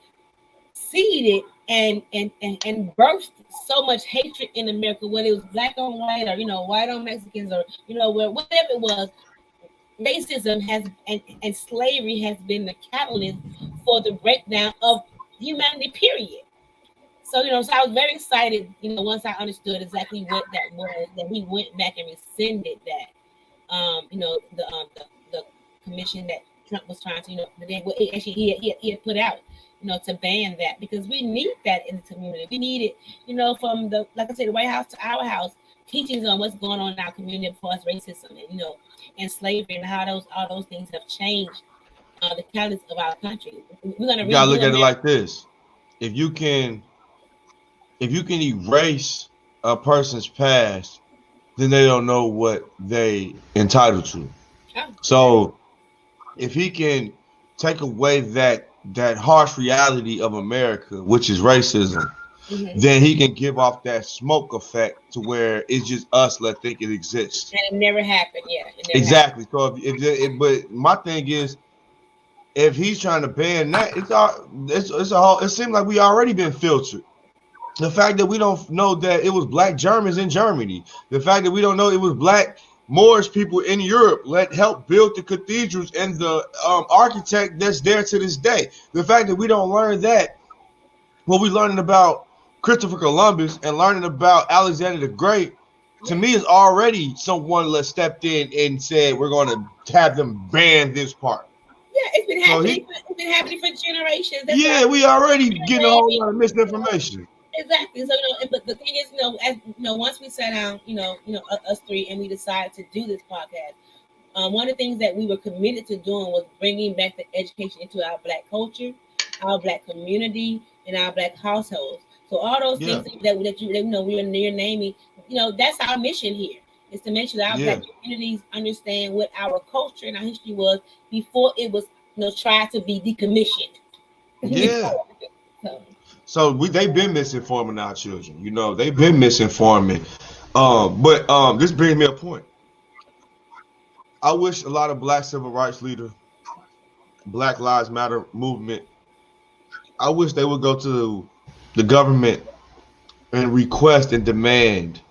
seeded and birthed so much hatred in America, whether it was black on white or white on Mexicans or whatever it was. Racism has and slavery has been the catalyst for the breakdown of humanity, period. So so I was very excited, once I understood exactly what that was, that he went back and rescinded that, the commission that Trump was trying to, he had put out, to ban that, because we need that in the community. We need it, from the, like I said, the White House to our house, teachings on what's going on in our community as far as racism and, and slavery and how all those things have changed the catalyst of our country. We're gonna you gotta look at it like this: if you can erase a person's past, then they don't know what they entitled to. Oh. So if he can take away that harsh reality of America, which is racism, then he can give off that smoke effect to where it's just us that think it exists. And it never happened, yeah. Exactly. Happened. So but my thing is, if he's trying to ban that, it seems like we already been filtered. The fact that we don't know that it was black Germans in Germany, the fact that we don't know it was black Moorish people in Europe helped build the cathedrals and the architect that's there to this day. The fact that we don't learn that, what we learning about Christopher Columbus and learning about Alexander the Great, to me is already someone that stepped in and said we're going to have them ban this part. Yeah, it's been happening. It's been happening for generations. That's we already getting a whole lot of misinformation. Exactly. So but the thing is, as once we sat down, us three, and we decided to do this podcast, one of the things that we were committed to doing was bringing back the education into our Black culture, our Black community, and our Black households. So all those things that we're naming, that's our mission here, is to make sure that our Black communities understand what our culture and our history was before it was tried to be decommissioned. Yeah. So they've been misinforming our children. They've been misinforming. But this brings me a point. I wish a lot of Black civil rights leaders, Black Lives Matter movement, I wish they would go to the government and request and demand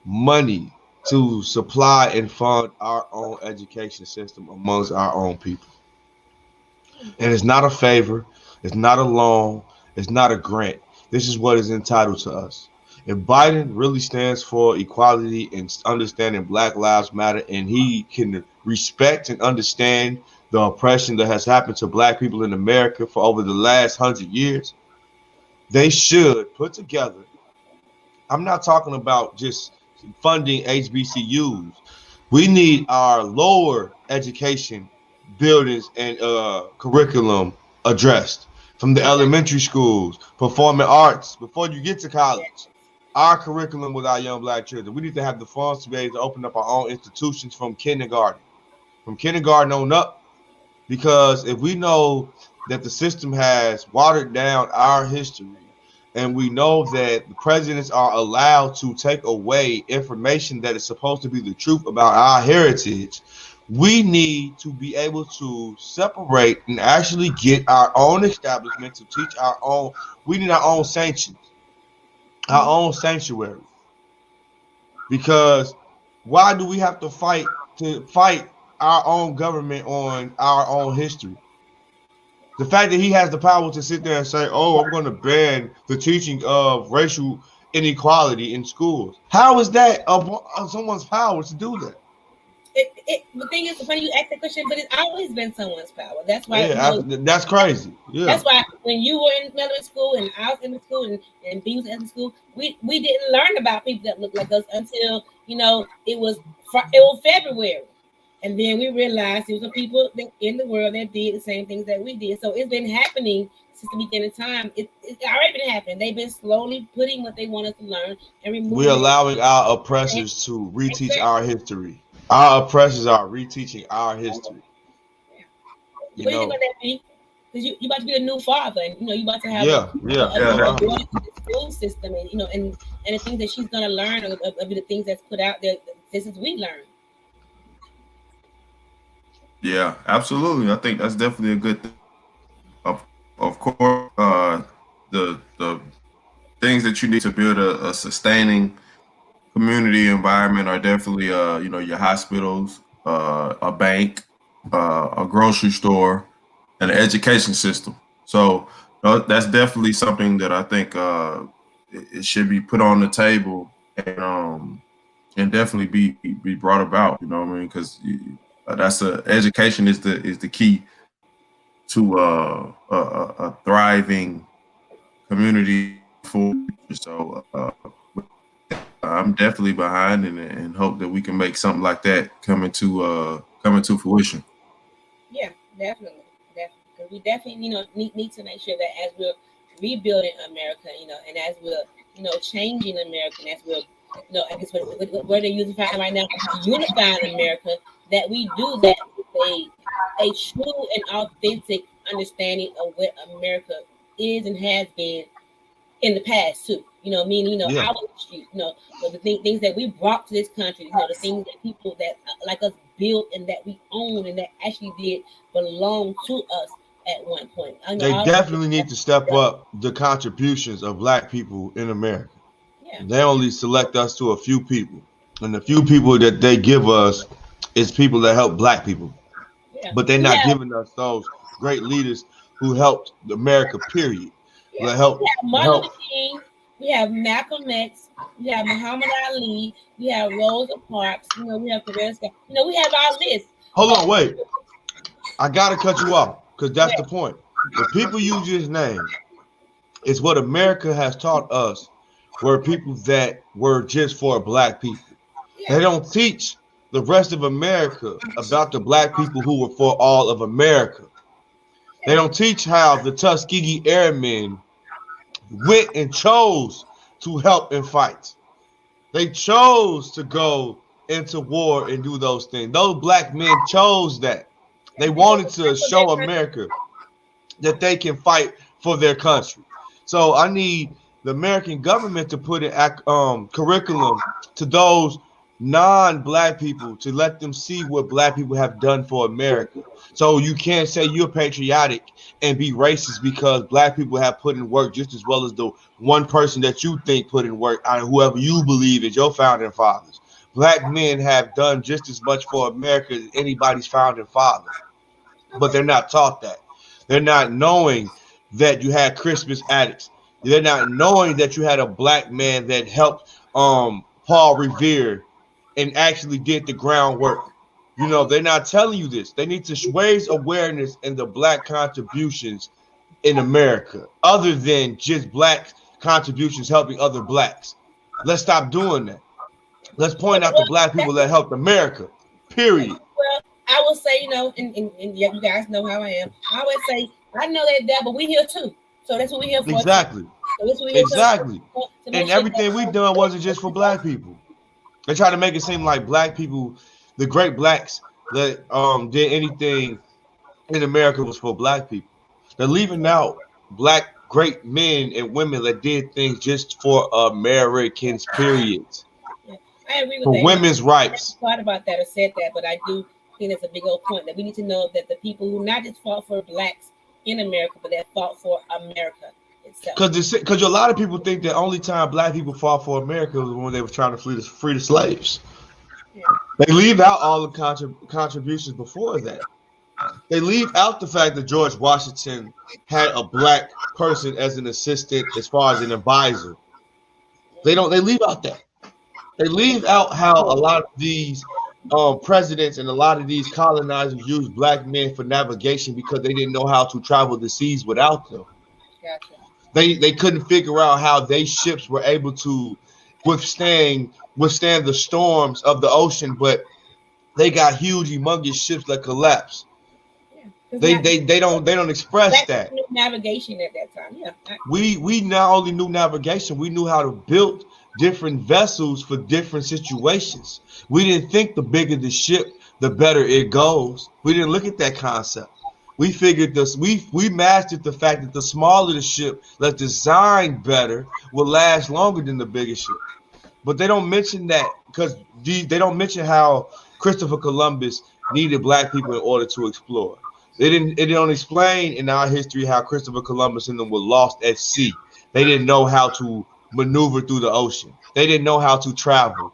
money to supply and fund our own education system amongst our own people. And it's not a favor. It's not a loan. It's not a grant. This is what is entitled to us. If Biden really stands for equality and understanding Black Lives Matter, and he can respect and understand the oppression that has happened to Black people in America for over the last 100 years, they should put together. I'm not talking about just funding HBCUs. We need our lower education buildings and curriculum addressed from the elementary schools, performing arts before you get to college. Our curriculum with our young Black children. We need to have the funds to be able to open up our own institutions from kindergarten on up, because if we know that the system has watered down our history, and we know that the presidents are allowed to take away information that is supposed to be the truth about our heritage, we need to be able to separate and actually get our own establishment to teach our own. We need our own sanctions, our own sanctuary. Because why do we have to fight our own government on our own history? The fact that he has the power to sit there and say, "Oh, I'm going to ban the teaching of racial inequality in schools." How is that someone's power to do that? The thing is, funny you ask that question, but it's always been someone's power. That's why. That's crazy. Yeah. That's why when you were in middle school and I was in the school and B was in the school, we didn't learn about people that looked like us until it was February. And then we realized there was some people in the world that did the same things that we did. So it's been happening since the beginning of time. It's already been happening. They've been slowly putting what they want us to learn and removing. We're allowing our oppressors to reteach our history. Our oppressors are reteaching our history. What do you think about that, B? Because you about to be the new father, and you about to have the school system, and the things that she's gonna learn of the things that's put out there. This is we learn. Yeah, absolutely. I think that's definitely a good thing. Of course, the things that you need to build a sustaining community environment are definitely your hospitals, a bank, a grocery store, and an education system. So that's definitely something that I think it should be put on the table and definitely be brought about. You know what I mean? Because education is the key to a thriving community. So I'm definitely behind and hope that we can make something like that come into fruition. Yeah, definitely. Because we definitely need to make sure that as we're rebuilding America, and as we're changing America, and as we're I guess what they're using right now, unifying America, that we do that with a true and authentic understanding of what America is and has been in the past too. Meaning, our history, the things that we brought to this country, the things that people that like us built and that we own and that actually did belong to us at one point. They definitely need to step up the contributions of Black people in America. Yeah. They only select us to a few people, and the few people that they give us is people that help Black people. Yeah. But they're not giving us those great leaders who helped America, period. Yeah. We have Martin Luther King, we have Malcolm X, we have Muhammad Ali, we have Rosa Parks, we have Perez Scott. We have our list. Hold on, wait. I gotta cut you off because that's the point. The people you just named is what America has taught us were people that were just for Black people. Yeah. They don't teach the rest of America about the Black people who were for all of America. They don't teach how the Tuskegee Airmen went and chose to help and fight. They chose to go into war and do those things. Those Black men chose that. They wanted to show America that they can fight for their country. So I need the American government to put in curriculum to those non-Black people to let them see what Black people have done for America. So you can't say you're patriotic and be racist because Black people have put in work just as well as the one person that you think put in work out of whoever you believe is your founding fathers. Black men have done just as much for America as anybody's founding father, but they're not taught that. They're not knowing that you had Christmas addicts. They're not knowing that you had a Black man that helped Paul Revere and actually did the groundwork. They're not telling you this. They need to raise awareness in the Black contributions in America, other than just Black contributions helping other Blacks. Let's stop doing that. Let's point out the Black people that helped America. Period. Well, I will say, and you guys know how I am. I always say, I know they're there, but we here too. So that's what we're here for. Exactly. So that's what we're here Exactly. to And everything we done wasn't just for black people. They try to make it seem like black people, the great blacks that did anything in America was for black people. They're leaving out black great men and women that did things just for Americans, period. Yeah, I agree with for that. Women's rights. I thought about that or said that, but I do think it's a big old point that we need to know that the people who not just fought for blacks in America, but that fought for America itself. Because a lot of people think the only time black people fought for America was when they were trying to free the slaves. Yeah. They leave out all the contributions before that. They leave out the fact that George Washington had a black person as an assistant, as far as an advisor. They leave out that. They leave out how a lot of these presidents and a lot of these colonizers used black men for navigation because they didn't know how to travel the seas without them. Gotcha. They couldn't figure out how they ships were able to withstand the storms of the ocean, but they got huge, humongous ships that collapse. Yeah, they don't express that. Navigation at that time. Yeah. We not only knew navigation, we knew how to build different vessels for different situations. We didn't think the bigger the ship, the better it goes. We didn't look at that concept. We figured this. We mastered the fact that the smaller the ship, that's designed better, will last longer than the bigger ship. But they don't mention that because they don't mention how Christopher Columbus needed black people in order to explore. It don't explain in our history how Christopher Columbus and them were lost at sea. They didn't know how to maneuver through the ocean. They didn't know how to travel.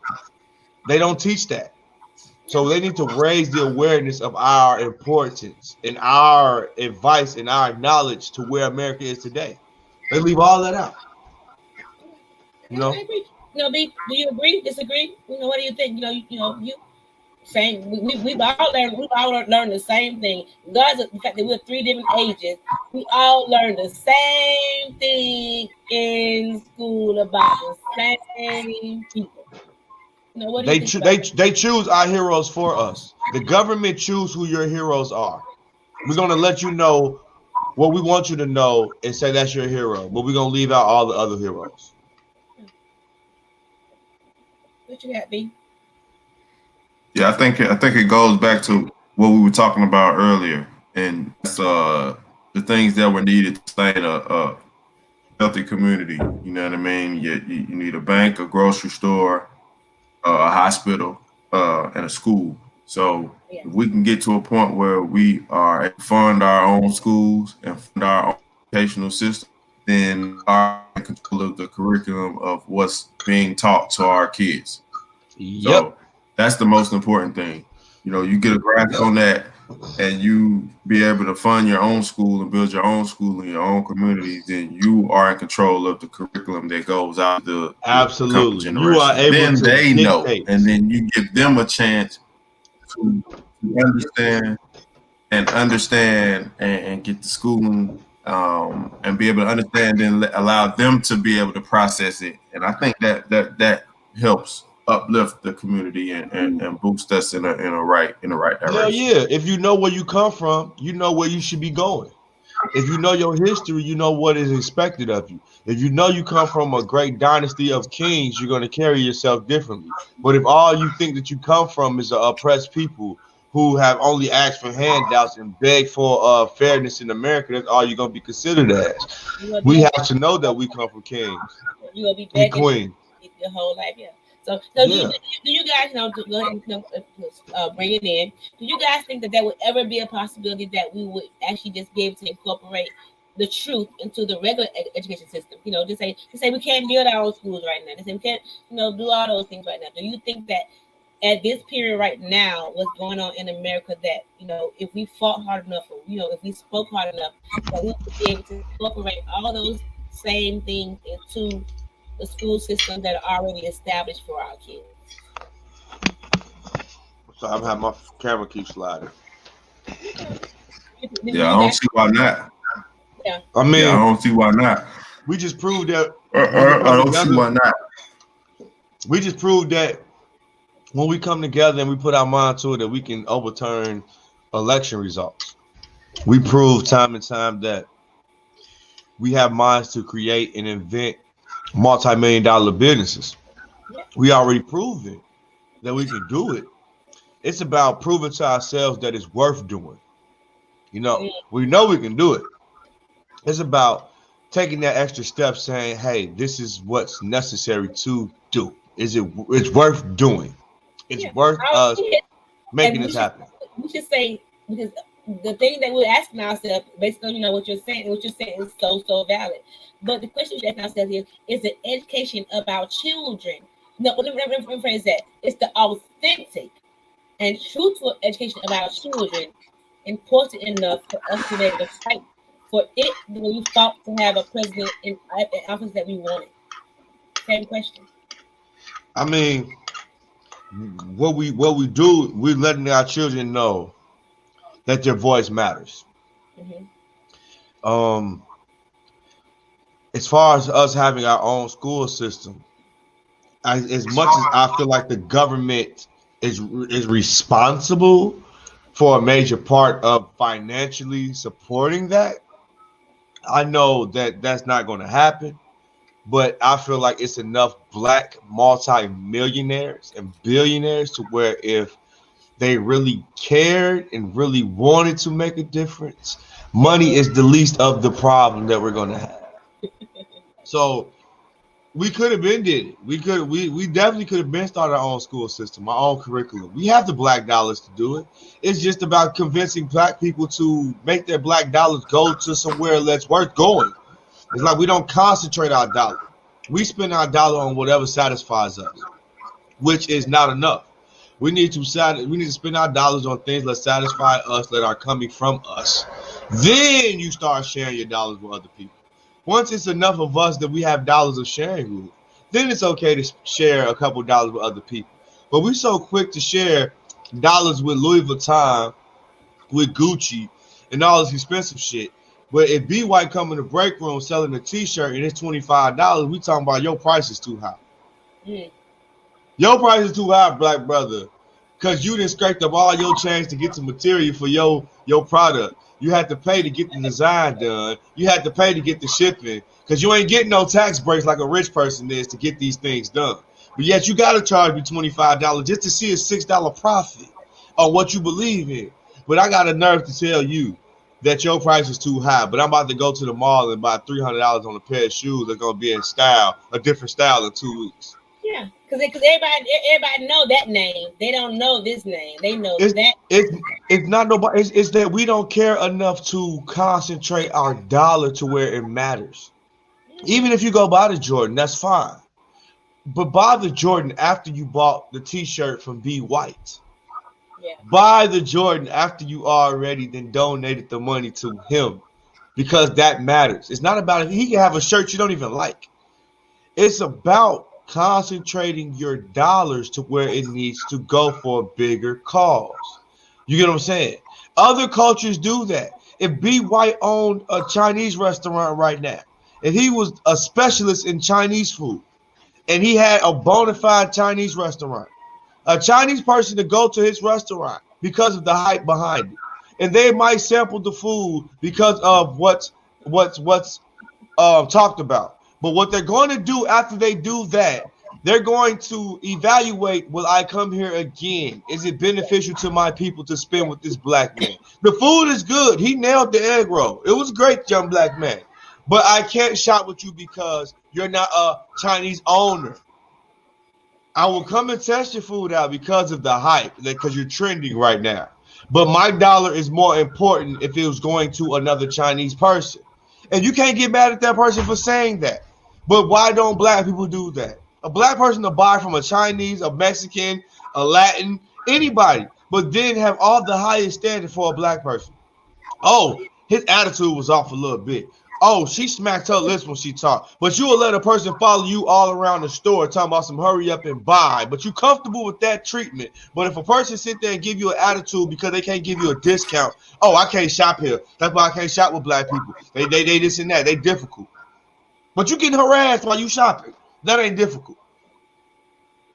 They don't teach that. So they need to raise the awareness of our importance and our advice and our knowledge to where America is today. They leave all that out. I agree. B, do you agree? Disagree? What do you think? You saying we've all learned the same thing. Regardless of the fact that we're 3 different ages, we all learned the same thing in school about the same people. They choose our heroes for us. The government choose who your heroes are. We're gonna let you know what we want you to know and say that's your hero, but we're gonna leave out all the other heroes. What you got, B? Yeah, I think it goes back to what we were talking about earlier, and it's, the things that were needed to sustain a healthy community. You know what I mean? You need a bank, a grocery store, a hospital, and a school. So if we can get to a point where we are fund our own schools and fund our own educational system, then our control of the curriculum of what's being taught to our kids. Yep. So that's the most important thing. You get a grasp on that and you be able to fund your own school and build your own school in your own community, then you are in control of the curriculum that goes out to absolutely. You are able then to they dictate. Know, and then you give them a chance to understand and get the schooling and be able to understand and allow them to be able to process it. And I think that helps uplift the community and boost us in a right direction. Yeah. If you know where you come from, you know where you should be going. If you know your history, you know what is expected of you. If you know you come from a great dynasty of kings, you're going to carry yourself differently. But if all you think that you come from is oppressed people who have only asked for handouts and begged for fairness in America, that's all you're going to be considered as. We have to know that we come from kings. You're going to be begging queen your whole life, yeah. So yeah. Do you guys go ahead and bring it in? Do you guys think that there would ever be a possibility that we would actually just be able to incorporate the truth into the regular education system? Just say we can't build our own schools right now. Just say we can't, do all those things right now. Do you think that at this period right now, what's going on in America, that if we fought hard enough, or if we spoke hard enough, that we would be able to incorporate all those same things into the school system that are already established for our kids? So I'm having my camera keep sliding. Yeah, I don't see why not. Yeah. I mean, I don't see why not. We just proved that. I don't see why not. We just proved that when we come together and we put our mind to it, that we can overturn election results. We prove time and time that we have minds to create and invent multi-million-dollar businesses. We already proven that we can do it. It's about proving to ourselves that it's worth doing. We know we can do it. It's about taking that extra step, saying, "Hey, this is what's necessary to do. It's worth doing. It's worth us making this happen." We should say, because the thing that we're asking ourselves, based on what you're saying is so valid. But the question we ask ourselves is the education of our children. No, let me rephrase that. It's the authentic and truthful education of our children important enough for us to be able to fight for it when we fought to have a president in office that we wanted? Same question. I mean, what we do, we're letting our children know that their voice matters. Mm-hmm. As far as us having our own school system, as much as I feel like the government is responsible for a major part of financially supporting that, I know that that's not going to happen. But I feel like it's enough black multi-millionaires and billionaires to where if they really cared and really wanted to make a difference, money is the least of the problem that we're going to have. So we could have been did it. We definitely could have been started our own school system, our own curriculum. We have the black dollars to do it. It's just about convincing black people to make their black dollars go to somewhere that's worth going. It's like we don't concentrate our dollar. We spend our dollar on whatever satisfies us, which is not enough. We need to spend our dollars on things that satisfy us, that are coming from us. Then you start sharing your dollars with other people. Once it's enough of us that we have dollars of sharing with, then it's okay to share a couple dollars with other people. But we're so quick to share dollars with Louis Vuitton, with Gucci, and all this expensive shit. But if B White come in the break room selling a t-shirt and it's $25, we talking about your price is too high. Mm. Your price is too high, black brother, because you done scraped up all your change to get the material for your product. You had to pay to get the design done. You had to pay to get the shipping, because you ain't getting no tax breaks like a rich person is to get these things done. But yet you got to charge me $25 just to see a $6 profit on what you believe in. But I got a nerve to tell you that your price is too high, but I'm about to go to the mall and buy $300 on a pair of shoes that's gonna be in style, a different style in 2 weeks. Yeah, because everybody know that name. They don't know this name. They know that. It's not nobody. It's that we don't care enough to concentrate our dollar to where it matters. Even if you go buy the Jordan, that's fine, but buy the Jordan after you bought the T-shirt from B White. Yeah. Buy the Jordan after you already then donated the money to him, because that matters. It's not about if he can have a shirt you don't even like. It's about concentrating your dollars to where it needs to go for a bigger cause. You get what I'm saying? Other cultures do that. If B White owned a Chinese restaurant right now, if he was a specialist in Chinese food and he had a bona fide Chinese restaurant, a Chinese person to go to his restaurant because of the hype behind it, and they might sample the food because of what's talked about. But what they're going to do after they do that, they're going to evaluate: will I come here again? Is it beneficial to my people to spend with this black man? The food is good. He nailed the egg roll. It was great, young black man. But I can't shop with you because you're not a Chinese owner. I will come and test your food out because of the hype, because you're trending right now. But my dollar is more important if it was going to another Chinese person. And you can't get mad at that person for saying that. But why don't black people do that? A black person to buy from a Chinese, a Mexican, a Latin, anybody, but then have all the highest standard for a black person. Oh, his attitude was off a little bit. Oh, she smacked her lips when she talked. But you will let a person follow you all around the store talking about some hurry up and buy. But you comfortable with that treatment. But if a person sit there and give you an attitude because they can't give you a discount, oh, I can't shop here. That's why I can't shop with black people. They this and that. They difficult. But you getting harassed while you shopping. That ain't difficult.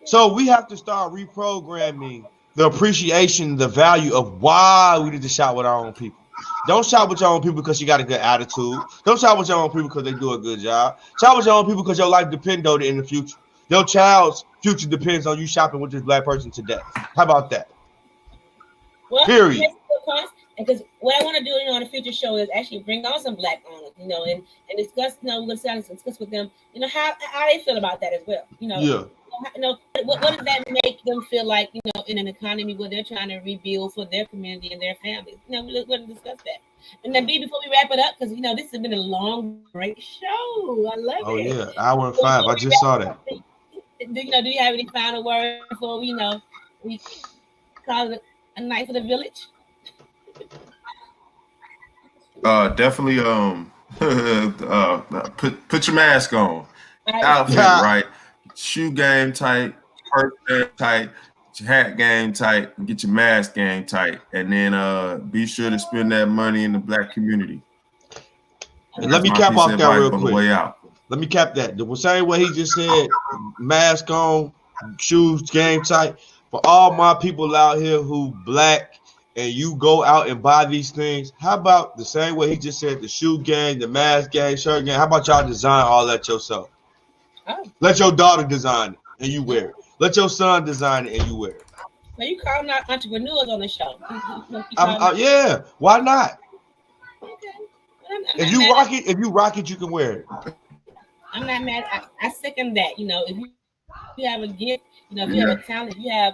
So we have to start reprogramming the appreciation, the value of why we need to shop with our own people. Don't shop with your own people because you got a good attitude. Don't shop with your own people because they do a good job. Shop with your own people because your life depends on it in the future. Your child's future depends on you shopping with this black person today. How about that? Well, Period. Because what I want to do, on a future show is actually bring on some black owners, and discuss, we're going to discuss with them, how they feel about that as well. Yeah. What does that make them feel like, in an economy where they're trying to rebuild for their community and their families? We're going to discuss that. And then, B, before we wrap it up, because, this has been a long, great show. I love it. Oh, yeah. Hour and 5. I just saw that. Do you have any final words before we call it a night for the village? Definitely put your mask on. Outfit right, shoe game tight, purse game tight, get your hat game tight, and get your mask game tight, and then be sure to spend that money in the black community. And let me cap off that real quick. Way out. Let me cap that. The same way he just said, mask on, shoes game tight. For all my people out here who black and you go out and buy these things, how about the same way he just said, the shoe gang, the mask gang, shirt gang, how about y'all design all that yourself? Oh. Let your daughter design it and you wear it. Let your son design it and you wear it. Now you call them entrepreneurs on the show. Yeah, why not? Okay. If you rock it, you can wear it. I'm not mad. I second that. If you have a gift, if you have a talent, if you have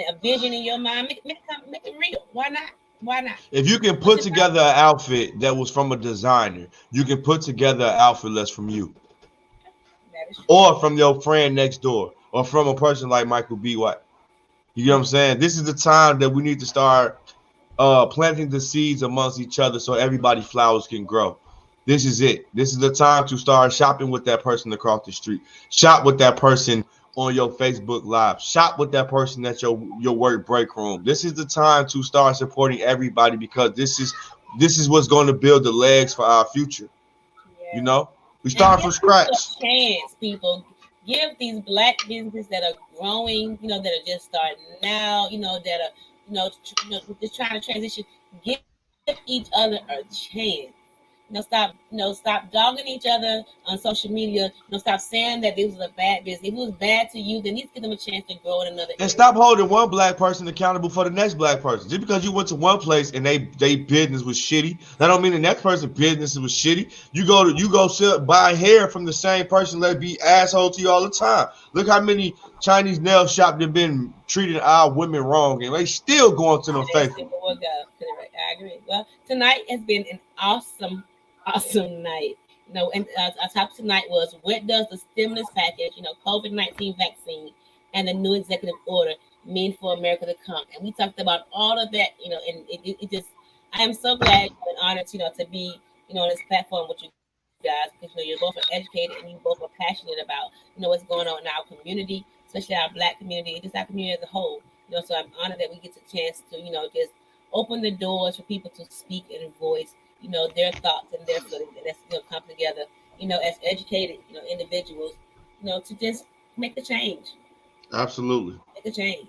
a vision in your mind, make it real. Why not? If you can put together an outfit that was from a designer, you can put together an outfit that's from you. Or from your friend next door, or from a person like Michael B. White. You know what I'm saying? This is the time that we need to start planting the seeds amongst each other so everybody's flowers can grow. This is it. This is the time to start shopping with that person across the street. Shop with that person on your Facebook Live. Shop with that person at your work break room. This is the time to start supporting everybody because this is what's going to build the legs for our future. Yeah. We start from scratch. Chance, people. Give these black businesses that are growing, that are just starting now, that are, just trying to transition. Give each other a chance. Stop dogging each other on social media. Stop saying that this was a bad business. If it was bad to you, then you give them a chance to grow in another area. And stop holding one black person accountable for the next black person. Just because you went to one place and they business was shitty, that don't mean the next person's business was shitty. You go buy hair from the same person that be asshole to you all the time. Look how many Chinese nail shops have been treating our women wrong, and they still going to them faithful. I agree. Well, tonight has been an awesome night. And our topic tonight was, what does the stimulus package, COVID-19 vaccine and the new executive order mean for America to come? And we talked about all of that, and it just, I am so glad and honored, to be, on this platform with you guys, because, you're both educated and you both are passionate about, what's going on in our community, especially our black community, just our community as a whole. So I'm honored that we get the chance to, just open the doors for people to speak and voice, their thoughts and their feelings, and that's come together, as educated, individuals, to just make the change. Absolutely. Make a change.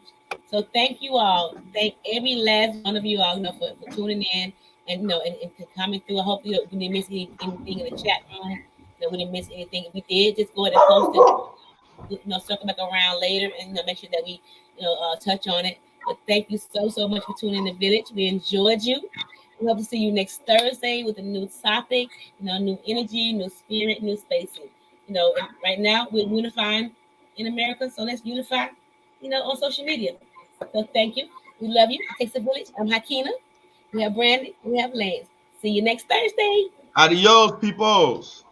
So thank you all. Thank every last one of you all, for tuning in and and coming through. I hope we didn't miss anything in the chat room. We didn't miss anything. If we did, just go ahead and post it. Circle back around later and make sure that we, touch on it. But thank you so much for tuning in the village. We enjoyed you. We hope to see you next Thursday with a new topic, new energy, new spirit, new spacing. And right now we're unifying in America, so let's unify, on social media. So thank you. We love you. It takes a village. I'm Hakina. We have Brandy. We have Lance. See you next Thursday. Adios, peoples.